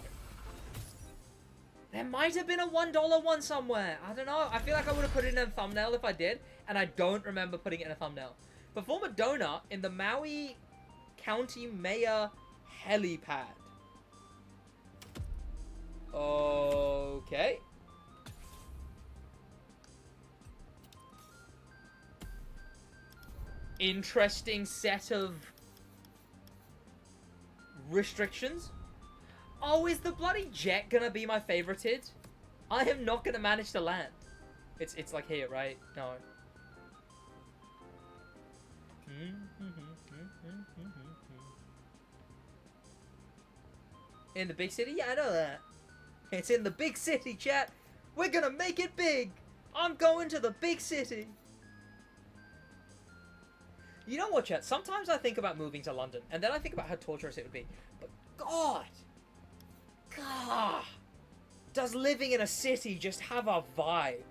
There might have been a $1 one somewhere. I don't know. I feel like I would have put it in a thumbnail if I did, and I don't remember putting it in a thumbnail. Perform a donut in the Maui County Mayor helipad. Okay. Interesting set of restrictions. Oh, is the bloody jet gonna be my favorited? I am not gonna manage to land. It's like here, right? No. In the big city? Yeah, I know that. It's in the big city, chat. We're gonna make it big. I'm going to the big city. You know what, chat? Sometimes I think about moving to London, and then I think about how torturous it would be. But God, does living in a city just have a vibe?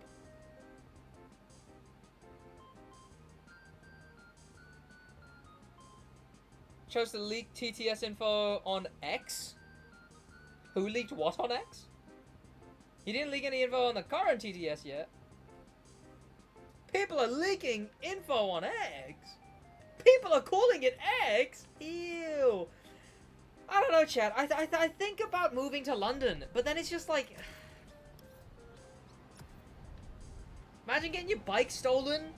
Chose to leak TTS info on X? Who leaked what on X? He didn't leak any info on the current TTS yet. People are leaking info on X? People are calling it X? Ew. I don't know, chat. I think about moving to London, but then it's just like... Imagine getting your bike stolen.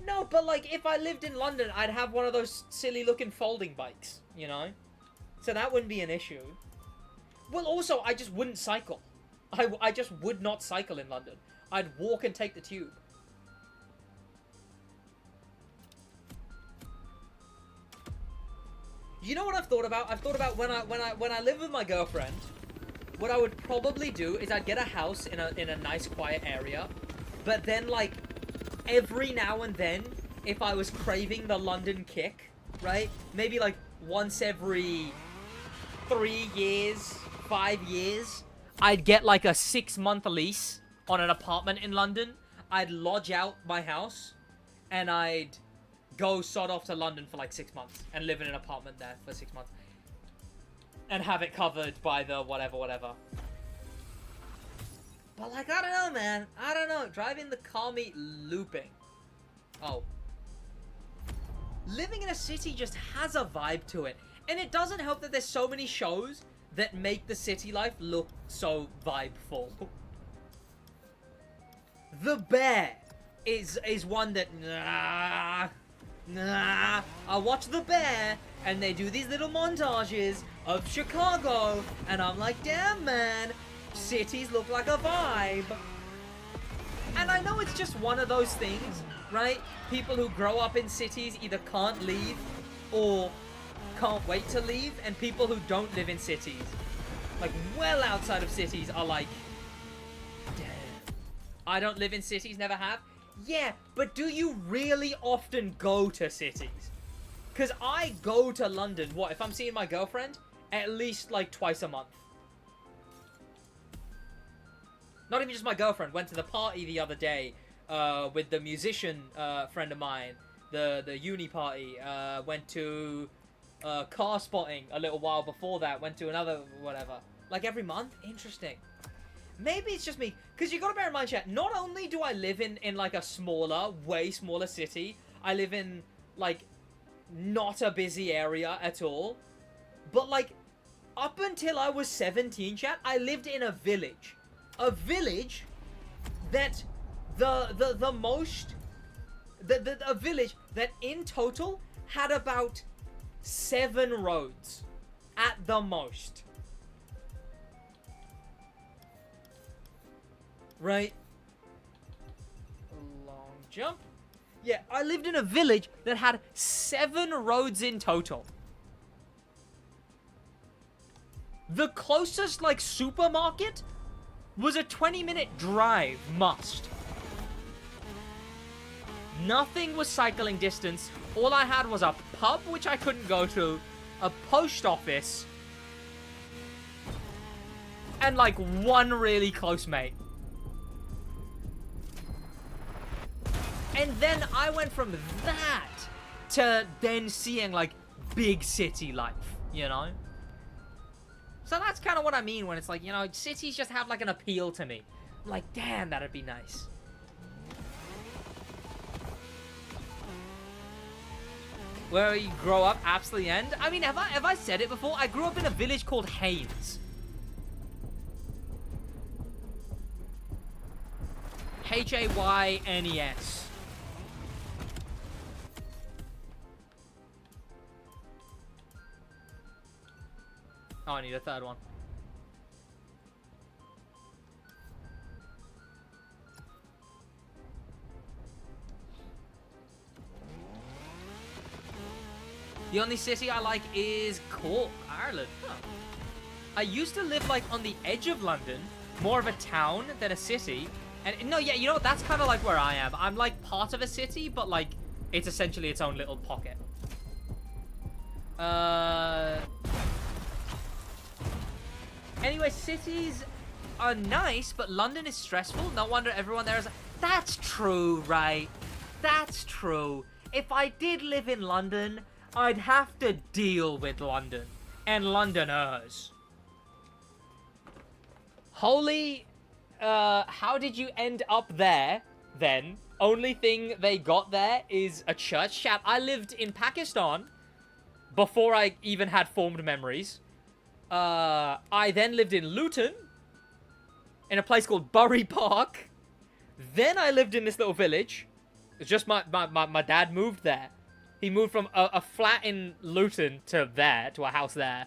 No, but like, if I lived in London, I'd have one of those silly-looking folding bikes, you know? So that wouldn't be an issue. Well, also, I just wouldn't cycle. I just would not cycle in London. I'd walk and take the tube. You know what I've thought about? I've thought about when I live with my girlfriend, what I would probably do is I'd get a house in a nice quiet area, but then like every now and then, if I was craving the London kick, right? Maybe like once every 3 years, 5 years, I'd get like a 6-month lease on an apartment in London. I'd lodge out my house, and I'd go sod off to London for like 6 months and live in an apartment there for 6 months and have it covered by the whatever. But, like, I don't know, man. I don't know. Driving the car meet looping. Oh. Living in a city just has a vibe to it. And it doesn't help that there's so many shows that make the city life look so vibeful. The Bear is one that... Nah. I watch The Bear, and they do these little montages of Chicago, and I'm like, damn, man. Cities look like a vibe. And I know it's just one of those things, right? People who grow up in cities either can't leave or can't wait to leave, and people who don't live in cities, like well outside of cities, are like, damn, I don't live in cities, never have. Yeah, but do you really often go to cities? Because I go to London, what, if I'm seeing my girlfriend? At least like twice a month. Not even just my girlfriend. Went to the party the other day with the musician friend of mine. The uni party. Went to car spotting a little while before that. Went to another whatever. Like every month? Interesting. Maybe it's just me. Because you got to bear in mind, chat, not only do I live in like a smaller, way smaller city. I live in like not a busy area at all. But like up until I was 17, chat, I lived in a village. A village that a village that in total had about 7 roads at the most. Right? Long jump. Yeah, I lived in a village that had 7 roads in total. The closest like supermarket was a 20-minute drive, must. Nothing was cycling distance. All I had was a pub, which I couldn't go to, a post office, and like one really close mate. And then I went from that to then seeing like big city life, you know? So that's kind of what I mean when it's like, you know, cities just have like an appeal to me. I'm like, damn, that'd be nice. Where you grow up, absolutely end. I mean, have I said it before? I grew up in a village called Haynes. Haynes. Oh, I need a third one. The only city I like is Cork, Ireland. Huh. I used to live like on the edge of London, more of a town than a city. And no, yeah, you know what? That's kind of like where I am. I'm like part of a city, but like it's essentially its own little pocket. Anyway, cities are nice, but London is stressful. No wonder everyone there is... That's true, right? That's true. If I did live in London, I'd have to deal with London. And Londoners. Holy... how did you end up there, then? Only thing they got there is a church. Chat, I lived in Pakistan before I even had formed memories. I then lived in Luton, in a place called Bury Park. Then I lived in this little village. It's just my dad moved there. He moved from a flat in Luton to there, to a house there.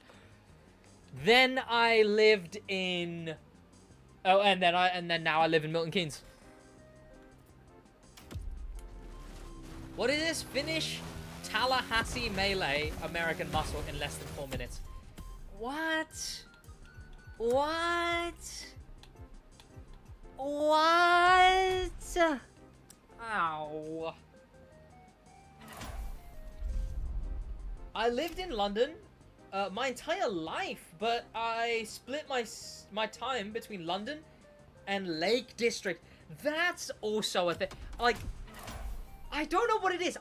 Then I lived in... Oh, and then now I live in Milton Keynes. What is this? Finish Tallahassee Melee American Muscle in less than 4 minutes. What? What? What? Ow. I lived in London my entire life, but I split my time between London and Lake District. That's also a thing. Like, I don't know what it is.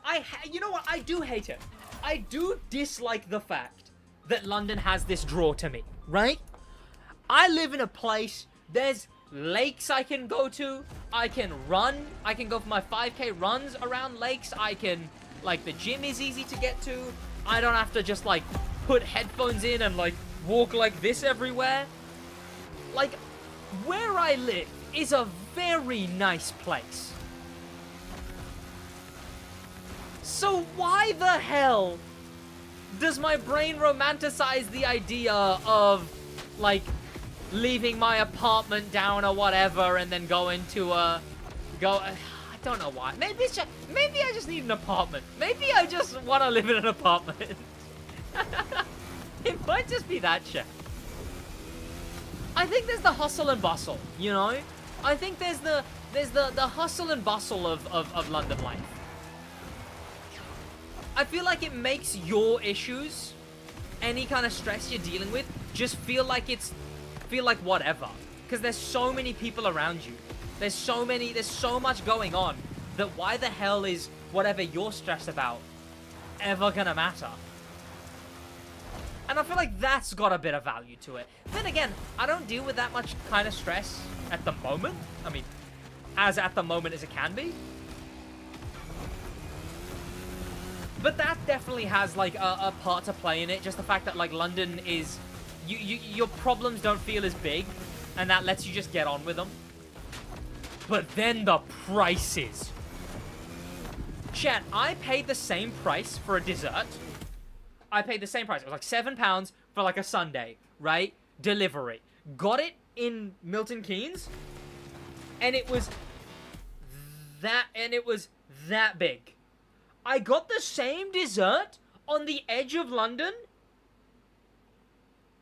You know what? I do hate it. I do dislike the fact that London has this draw to me, right? I live in a place, there's lakes I can go to. I can run. I can go for my 5K runs around lakes. I can, like, the gym is easy to get to. I don't have to just, like, put headphones in and, like, walk like this everywhere. Like, where I live is a very nice place. So why the hell does my brain romanticize the idea of, like, leaving my apartment down or whatever and then going to I don't know why. Maybe I just need an apartment. Maybe I just want to live in an apartment. It might just be that shit. I think there's the hustle and bustle, you know? I think there's the hustle and bustle of London life. I feel like it makes your issues, any kind of stress you're dealing with, just feel like whatever. Because there's so many people around you. There's so much going on that why the hell is whatever you're stressed about ever gonna matter? And I feel like that's got a bit of value to it. Then again, I don't deal with that much kind of stress at the moment. I mean, as at the moment as it can be. But that definitely has, like, a part to play in it. Just the fact that, like, London is... your problems don't feel as big, and that lets you just get on with them. But then the prices. Chat, I paid the same price for a dessert. I paid the same price. It was like £7 for, like, a sundae, right? Delivery. Got it in Milton Keynes, and it was that big. I got the same dessert on the edge of London,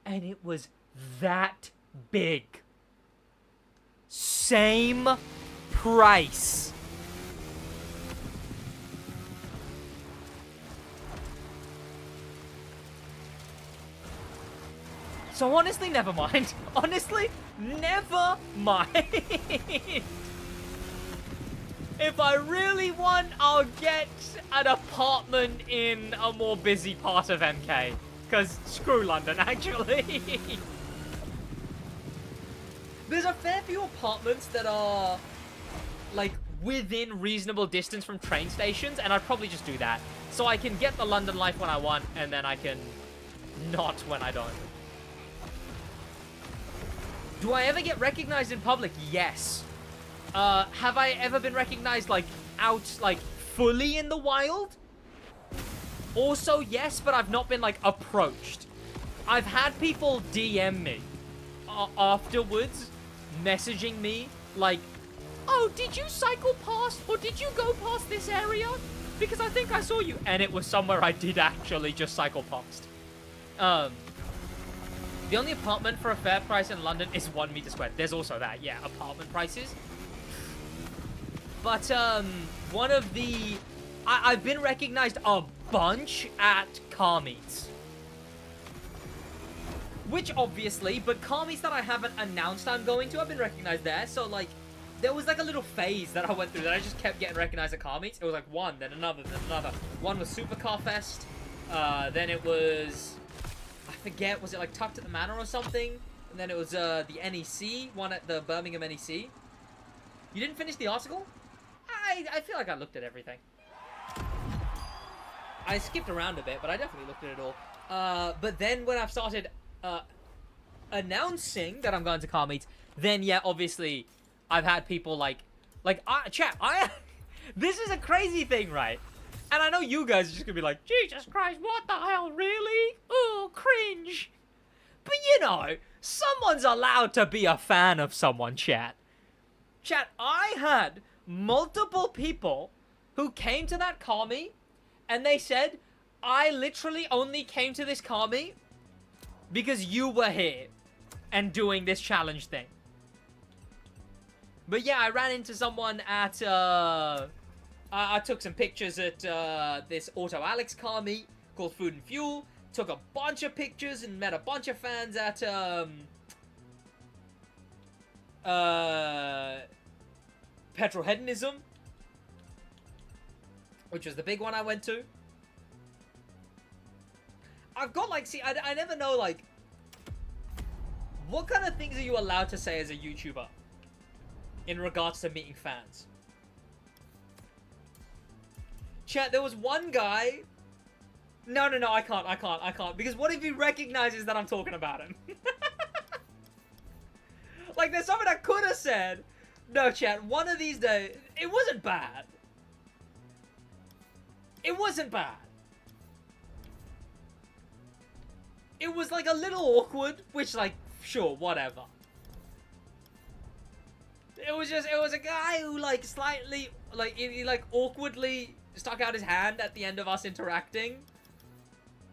and it was that big. Same price. So honestly, never mind. Honestly, never mind. If I really want, I'll get an apartment in a more busy part of MK. Because screw London, actually. There's a fair few apartments that are, like, within reasonable distance from train stations, and I'd probably just do that. So I can get the London life when I want, and then I can not when I don't. Do I ever get recognized in public? Yes. Have I ever been recognized, like, out, like, fully in the wild? Also, yes, but I've not been, like, approached. I've had people DM me afterwards, messaging me, like, oh, did you cycle past, or did you go past this area? Because I think I saw you. And it was somewhere I did actually just cycle past. The only apartment for a fair price in London is 1 meter squared. There's also that, yeah, apartment prices. But, one of the... I've been recognized a bunch at car meets. Which, obviously, but car meets that I haven't announced I'm going to, I've been recognized there. So, like, there was, like, a little phase that I went through that I just kept getting recognized at car meets. It was, like, one, then another, then another. One was Supercar Fest. Then it was... I forget, was it, like, Tucked at the Manor or something? And then it was, the NEC, one at the Birmingham NEC. You didn't finish the article? I feel like I looked at everything. I skipped around a bit, but I definitely looked at it all. But then when I've started announcing that I'm going to car meets, then yeah, obviously, I've had people chat, this is a crazy thing, right? And I know you guys are just gonna be like, Jesus Christ, what the hell, really? Oh, cringe. But you know, someone's allowed to be a fan of someone, chat. Chat, I had multiple people who came to that car meet, and they said, I literally only came to this car meet because you were here and doing this challenge thing. But yeah, I ran into someone at, I took some pictures at this Auto Alex car meet called Food and Fuel. Took a bunch of pictures and met a bunch of fans at, Petrol Hedonism, which was the big one I went to. I've got, like, see, I never know, like, what kind of things are you allowed to say as a YouTuber? in regards to meeting fans. Chat, there was one guy... No, I can't. Because what if he recognizes that I'm talking about him? Like, there's something I could have said. No, chat, one of these days... It wasn't bad. It wasn't bad. It was, like, a little awkward, which, like, sure, whatever. It was a guy who, like, slightly, like, he like, awkwardly stuck out his hand at the end of us interacting.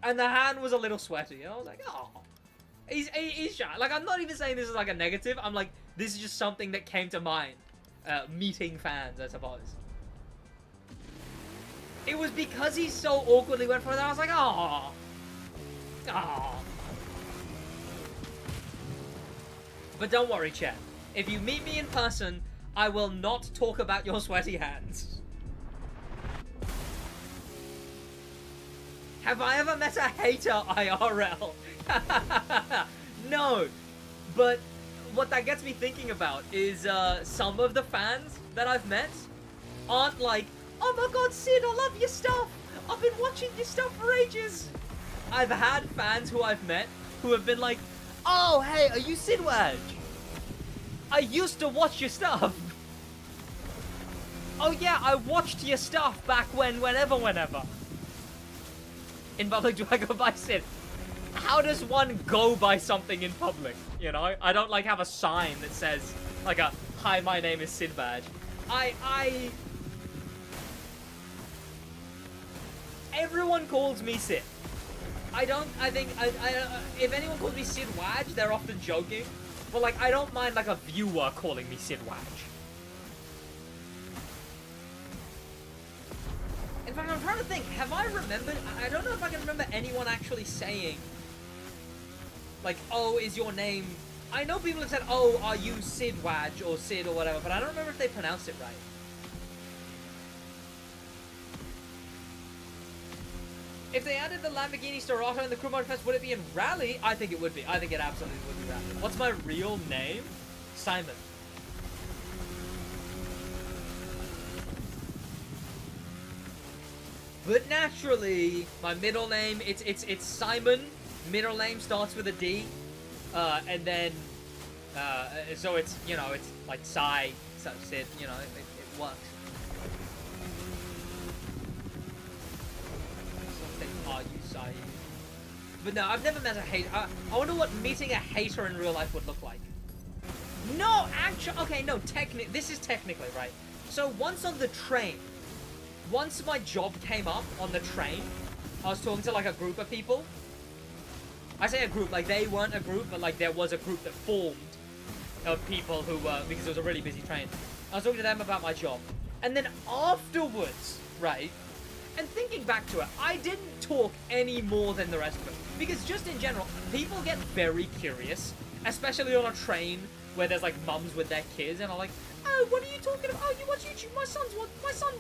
And the hand was a little sweaty. I was like, oh. He's shy. Like, I'm not even saying this is, like, a negative. I'm like, this is just something that came to mind. Meeting fans, I suppose. It was because he so awkwardly went for it that I was like, oh. Oh. But don't worry, chat. If you meet me in person, I will not talk about your sweaty hands. Have I ever met a hater IRL? No. But what that gets me thinking about is some of the fans that I've met aren't like, oh my god, Sid, I love your stuff. I've been watching your stuff for ages. I've had fans who I've met who have been like, oh, hey, are you SidWaj? I used to watch your stuff. Oh yeah, I watched your stuff back whenever. In public, do I go by Sid? How does one go by something in public? You know, I don't like have a sign that says like a hi, my name is SidWaj. Everyone calls me Sid. I think if anyone calls me SidWaj, they're often joking. But like, I don't mind like a viewer calling me SidWaj. In fact, I'm trying to think, have I remembered, I don't know if I can remember anyone actually saying, like, oh, is your name, I know people have said, oh, are you SidWaj or Sid or whatever, but I don't remember if they pronounced it right. If they added the Lamborghini Storata in the Crew Mode Fest, would it be in Rally? I think it would be. I think it absolutely would be Rally. What's my real name? Simon. But naturally, my middle name, it's Simon. Middle name starts with a D. And then, so it's, you know, it's like Sid, you know, it works. Are you Sai? But no, I've never met a hater. I wonder what meeting a hater in real life would look like. No, actually, okay, no, this is technically right. So once on the train, once my job came up on the train, I was talking to like a group of people. I say a group, like they weren't a group, but like there was a group that formed of people who were, because it was a really busy train. I was talking to them about my job. And then afterwards, right, and thinking back to it, I didn't talk any more than the rest of it. Because just in general, people get very curious, especially on a train where there's like mums with their kids and are like, oh, what are you talking about? Oh, you watch YouTube? My son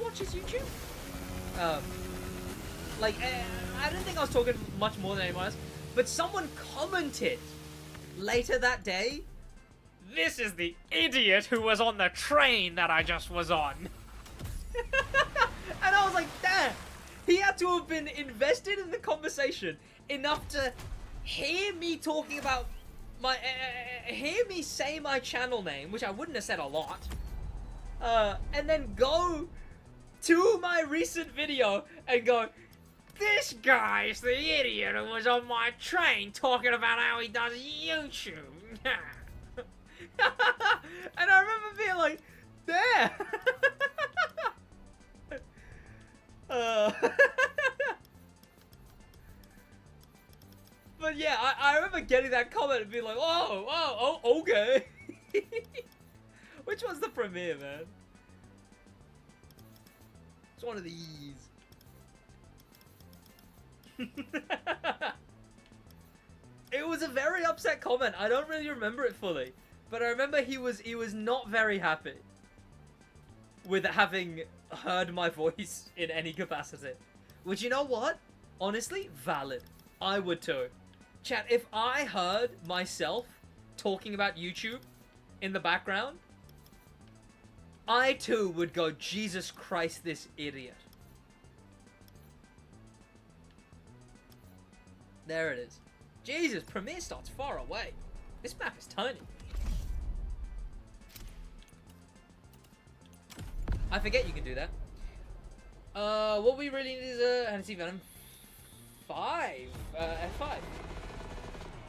watches YouTube. I don't think I was talking much more than anyone else, but someone commented later that day, this is the idiot who was on the train that I just was on. And I was like, damn, he had to have been invested in the conversation enough to hear me talking about my, hear me say my channel name, which I wouldn't have said a lot, and then go to my recent video and go, this guy's the idiot who was on my train talking about how he does YouTube. And I remember being like, there. But yeah, I remember getting that comment and being like, oh, okay. Which one's the premiere, man? It's one of these. It was a very upset comment. I don't really remember it fully, but I remember he was not very happy with having heard my voice in any capacity. Which, you know what? Honestly, valid. I would too. Chat, if I heard myself talking about YouTube in the background, I too would go, Jesus Christ, this idiot. There it is. Jesus, Premiere starts far away. This map is tiny. I forget you can do that. What we really need is a Vanity Venom 5. F5.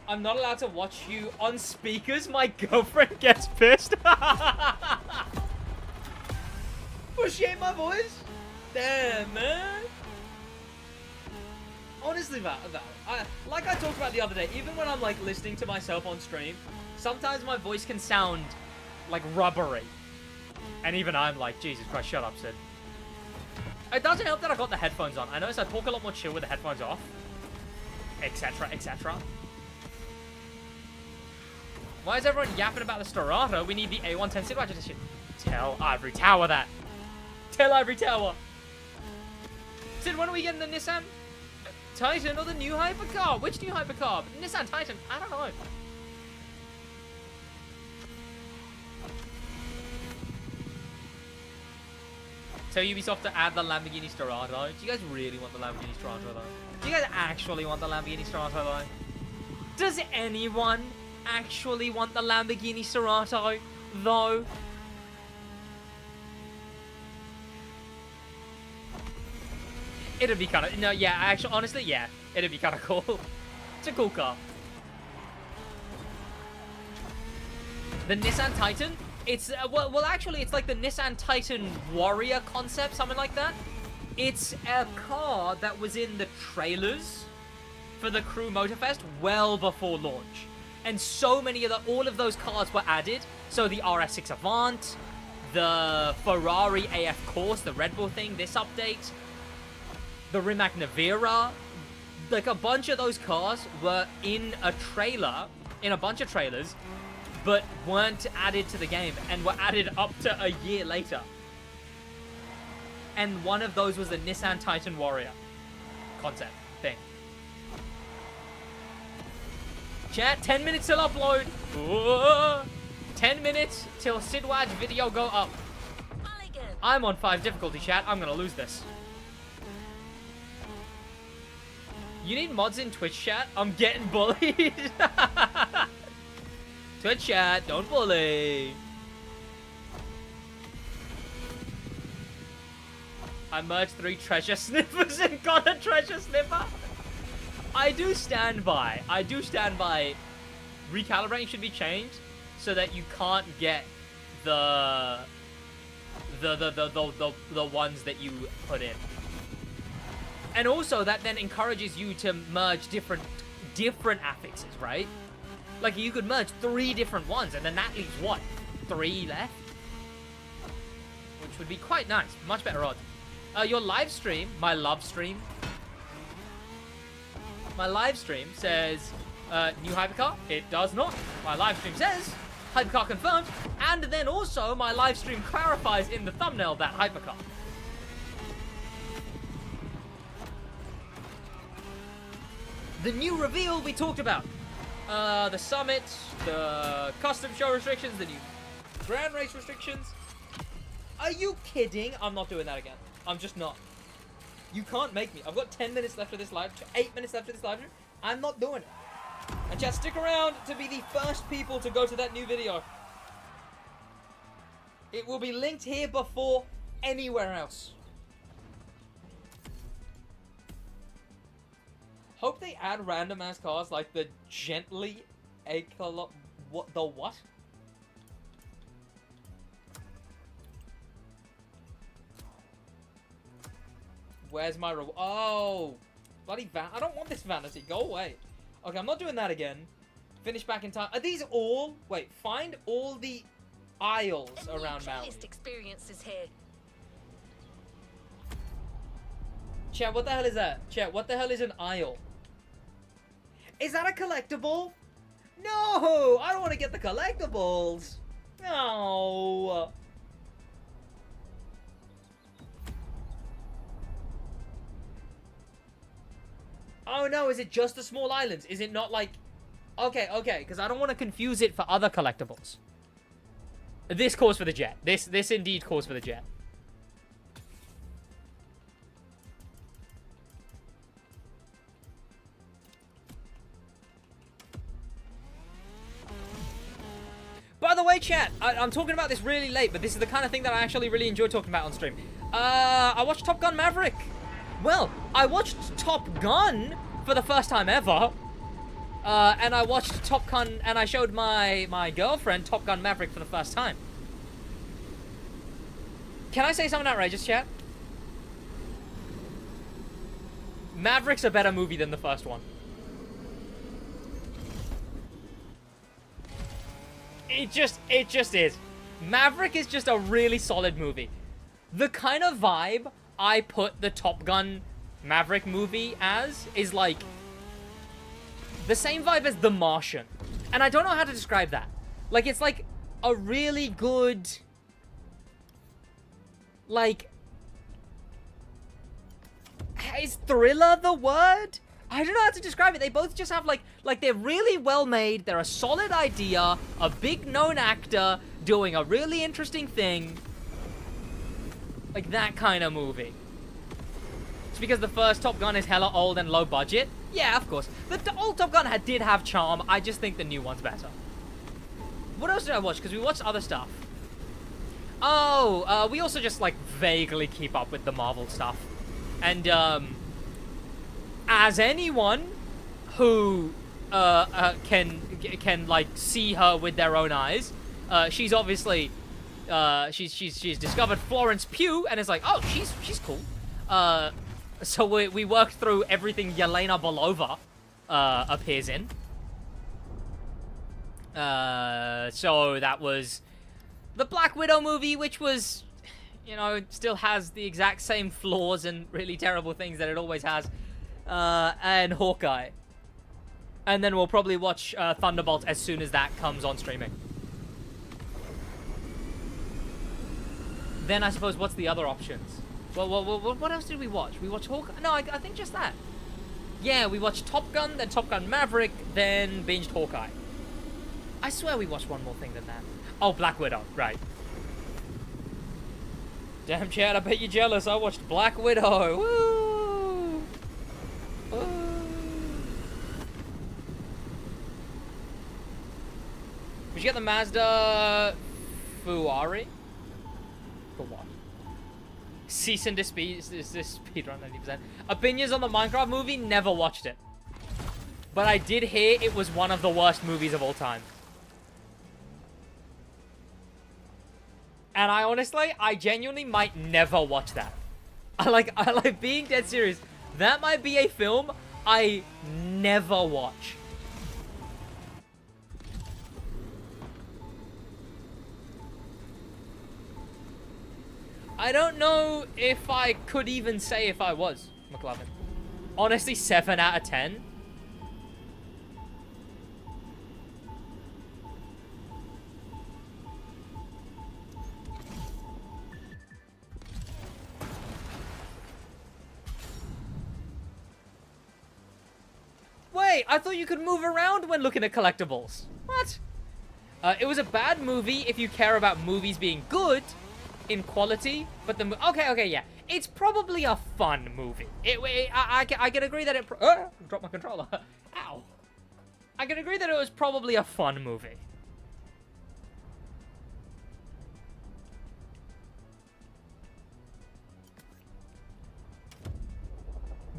I'm not allowed to watch you on speakers. My girlfriend gets pissed. Appreciate my voice. Damn, man. Honestly, like I talked about the other day, even when I'm like listening to myself on stream, sometimes my voice can sound like rubbery. And even I'm like, Jesus Christ, shut up, Sid. It doesn't help that I got the headphones on. I notice I talk a lot more chill with the headphones off. Etc, etc. Why is everyone yapping about the Storata? We need the A110 SidWaj edition. Tell Ivory Tower that. Tell Ivory Tower. Sid, when are we getting the Nissan Titan or the new Hypercar? Which new Hypercar? Nissan Titan? I don't know. Tell Ubisoft to add the Lamborghini Storata. Do you guys really want the Lamborghini Storata though? Do you guys actually want the Lamborghini Storata though? Does anyone actually want the Lamborghini Storata though? It'd be kind of... No, yeah, actually, honestly, yeah. It'd be kind of cool. It's a cool car. The Nissan Titan? It's... well, actually, it's like the Nissan Titan Warrior concept, something like that. It's a car that was in the trailers for the Crew Motorfest well before launch. And so many of all of those cars were added. So the RS6 Avant, the Ferrari AF Course, the Red Bull thing, this update... The Rimac Navira, like a bunch of those cars were in a trailer, in a bunch of trailers, but weren't added to the game and were added up to a year later. And one of those was the Nissan Titan Warrior concept thing. Chat, 10 minutes till upload. Whoa. 10 minutes till SidWaj video go up. I'm on 5 difficulty, chat. I'm gonna lose this. You need mods in Twitch chat? I'm getting bullied. Twitch chat, don't bully. I merged 3 treasure sniffers and got a treasure sniffer. I do stand by recalibrating should be changed so that you can't get the ones that you put in. And also, that then encourages you to merge different affixes, right? Like, you could merge 3 different ones, and then that leaves, what, 3 left? Which would be quite nice. Much better odds. Your live stream, my live stream says, new Hypercar? It does not. My live stream says, Hypercar confirmed, and then also, my live stream clarifies in the thumbnail that Hypercar. The new reveal we talked about. The summit, the custom show restrictions, the new grand race restrictions. Are you kidding? I'm not doing that again. I'm just not. You can't make me. I've got 10 minutes left of this live, 8 minutes left of this live stream. I'm not doing it. And just stick around to be the first people to go to that new video. It will be linked here before anywhere else. Hope they add random ass cars like the gently what? Where's my oh, bloody I don't want this vanity. Go away. Okay, I'm not doing that again. Finish back in time. Are these all? Wait, find all the aisles around Maui. Experiences here. Chat, what the hell is that? Chat, what the hell is an aisle? Is that a collectible? No! I don't want to get the collectibles! No! Oh no, is it just the small islands? Is it not like... Okay, because I don't want to confuse it for other collectibles. This calls for the jet. This indeed calls for the jet. By the way, chat, I'm talking about this really late, but this is the kind of thing that I actually really enjoy talking about on stream. I watched Top Gun Maverick. Well, I watched Top Gun for the first time ever. And I watched Top Gun, and I showed my girlfriend Top Gun Maverick for the first time. Can I say something outrageous, chat? Maverick's a better movie than the first one. It just is. Maverick is just a really solid movie. The kind of vibe I put the Top Gun Maverick movie as is like the same vibe as The Martian. And I don't know how to describe that. Like, it's like a really good, like, is thriller the word? I don't know how to describe it. They both just have like they're really well made. They're a solid idea, a big known actor doing a really interesting thing. Like that kind of movie. It's because the first Top Gun is hella old and low budget. Yeah, of course. The old Top Gun did have charm. I just think the new one's better. What else did I watch? Because we watched other stuff. Oh, we also just like vaguely keep up with the Marvel stuff. And as anyone who can like see her with their own eyes, she's obviously she's discovered Florence Pugh and is like, oh, she's cool. So we worked through everything Yelena Belova appears in. So that was the Black Widow movie, which was, you know, still has the exact same flaws and really terrible things that it always has. And Hawkeye. And then we'll probably watch Thunderbolt as soon as that comes on streaming. Then I suppose, what's the other options? Well, what else did we watch? We watched Hawkeye? No, I think just that. Yeah, we watched Top Gun, then Top Gun Maverick, then binged Hawkeye. I swear we watched one more thing than that. Oh, Black Widow, right. Damn, Chad, I bet you're jealous. I watched Black Widow. Woo! Woo! We should get the Mazda Fuari. For what? Cease and desist. Is this speedrun 90%? Opinions on the Minecraft movie? Never watched it. But I did hear it was one of the worst movies of all time. And I genuinely might never watch that. I like being dead serious. That might be a film I never watch. I don't know if I could even say if I was, McLovin. Honestly, 7 out of 10. Wait, I thought you could move around when looking at collectibles. What? It was a bad movie if you care about movies being good in quality, but the okay, yeah, it's probably a fun movie. I can agree that it. Drop my controller. Ow. I can agree that it was probably a fun movie.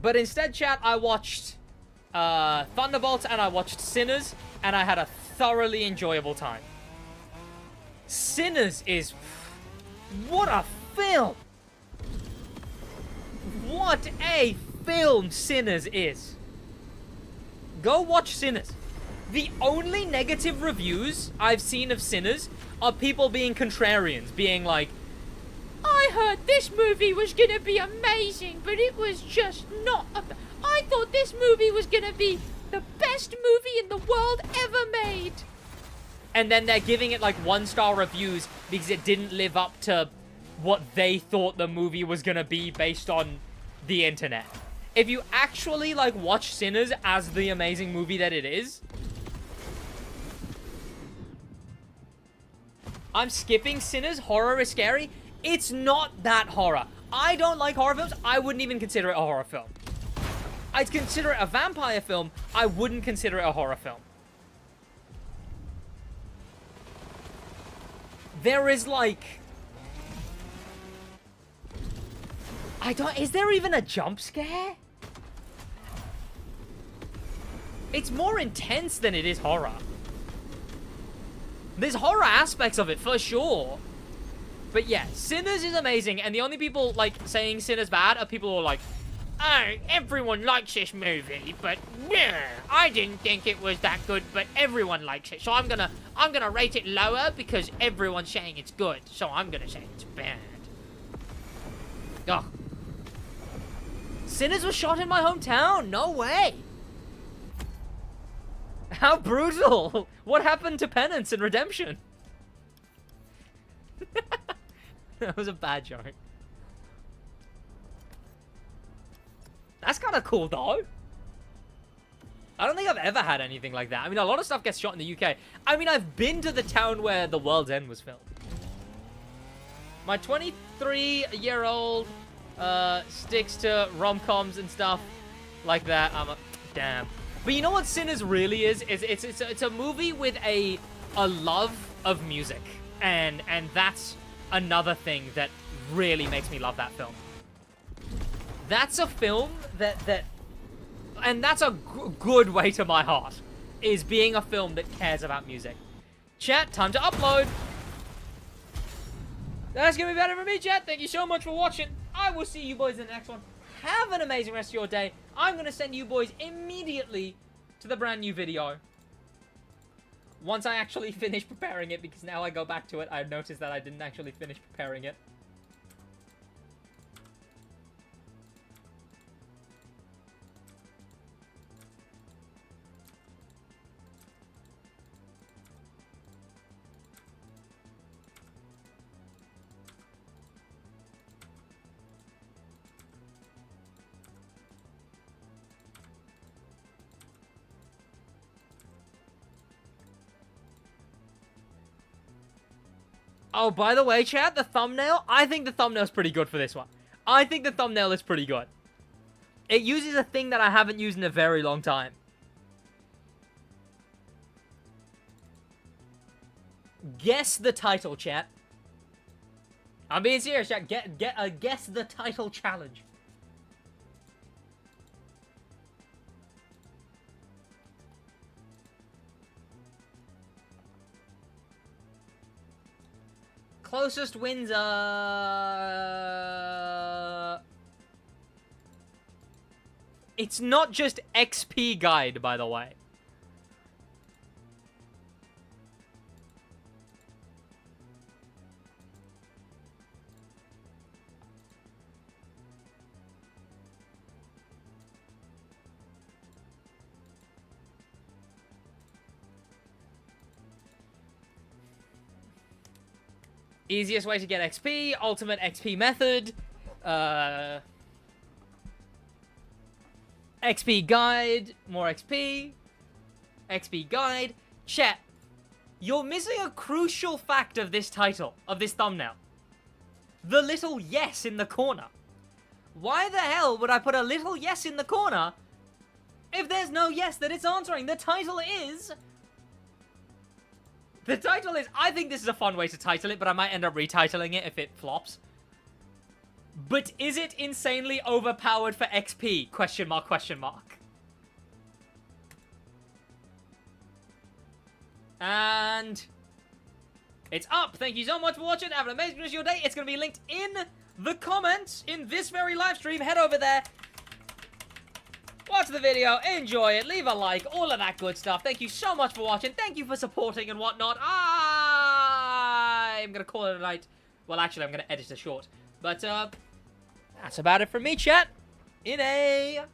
But instead, chat, I watched Thunderbolt and I watched Sinners, and I had a thoroughly enjoyable time. Sinners is... What a film! What a film Sinners is. Go watch Sinners. The only negative reviews I've seen of Sinners are people being contrarians, being like, I heard this movie was gonna be amazing, but it was just not. I thought this movie was gonna be the best movie in the world ever made. And then they're giving it like 1-star reviews because it didn't live up to what they thought the movie was gonna be based on the internet. If you actually like watch Sinners as the amazing movie that it is, I'm skipping Sinners. Horror is scary. It's not that horror. I don't like horror films. I wouldn't even consider it a horror film. I'd consider it a vampire film. I wouldn't consider it a horror film. There is like... Is there even a jump scare? It's more intense than it is horror. There's horror aspects of it, for sure. But yeah, Sinners is amazing, and the only people, like, saying Sinners bad are people who are like, oh, everyone likes this movie, but yeah, I didn't think it was that good, but everyone likes it, so I'm gonna rate it lower because everyone's saying it's good, so I'm gonna say it's bad. Ugh. Sinners was shot in my hometown? No way! How brutal! What happened to penance and redemption? That was a bad joke. That's kind of cool, though. I don't think I've ever had anything like that. I mean, a lot of stuff gets shot in the UK. I mean, I've been to the town where The World's End was filmed. My 23-year-old sticks to rom-coms and stuff like that. Damn. But you know what Sinners really is? It's a movie with a love of music. And that's another thing that really makes me love that film. That's a film and that's a good way to my heart, is being a film that cares about music. Chat, time to upload. That's gonna be better for me, chat. Thank you so much for watching. I will see you boys in the next one. Have an amazing rest of your day. I'm gonna send you boys immediately to the brand new video. Once I actually finish preparing it, because now I go back to it, I've noticed that I didn't actually finish preparing it. Oh, by the way, chat, the thumbnail, I think the thumbnail's pretty good for this one. I think the thumbnail is pretty good. It uses a thing that I haven't used in a very long time. Guess the title, chat. I'm being serious, chat. Guess the title challenge. Closest wins, It's not just XP guide, by the way. Easiest way to get XP, ultimate XP method, XP guide, more XP, XP guide. Chat, you're missing a crucial fact of this title, of this thumbnail. The little yes in the corner. Why the hell would I put a little yes in the corner if there's no yes that it's answering? The title is... I think this is a fun way to title it, but I might end up retitling it if it flops. But is it insanely overpowered for XP? Question mark, question mark. And it's up. Thank you so much for watching. Have an amazing rest of your day. It's going to be linked in the comments in this very live stream. Head over there. Watch the video, enjoy it, leave a like, all of that good stuff. Thank you so much for watching. Thank you for supporting and whatnot. I'm going to call it a night. Well, actually, I'm going to edit it short. But, that's about it from me, chat. In a...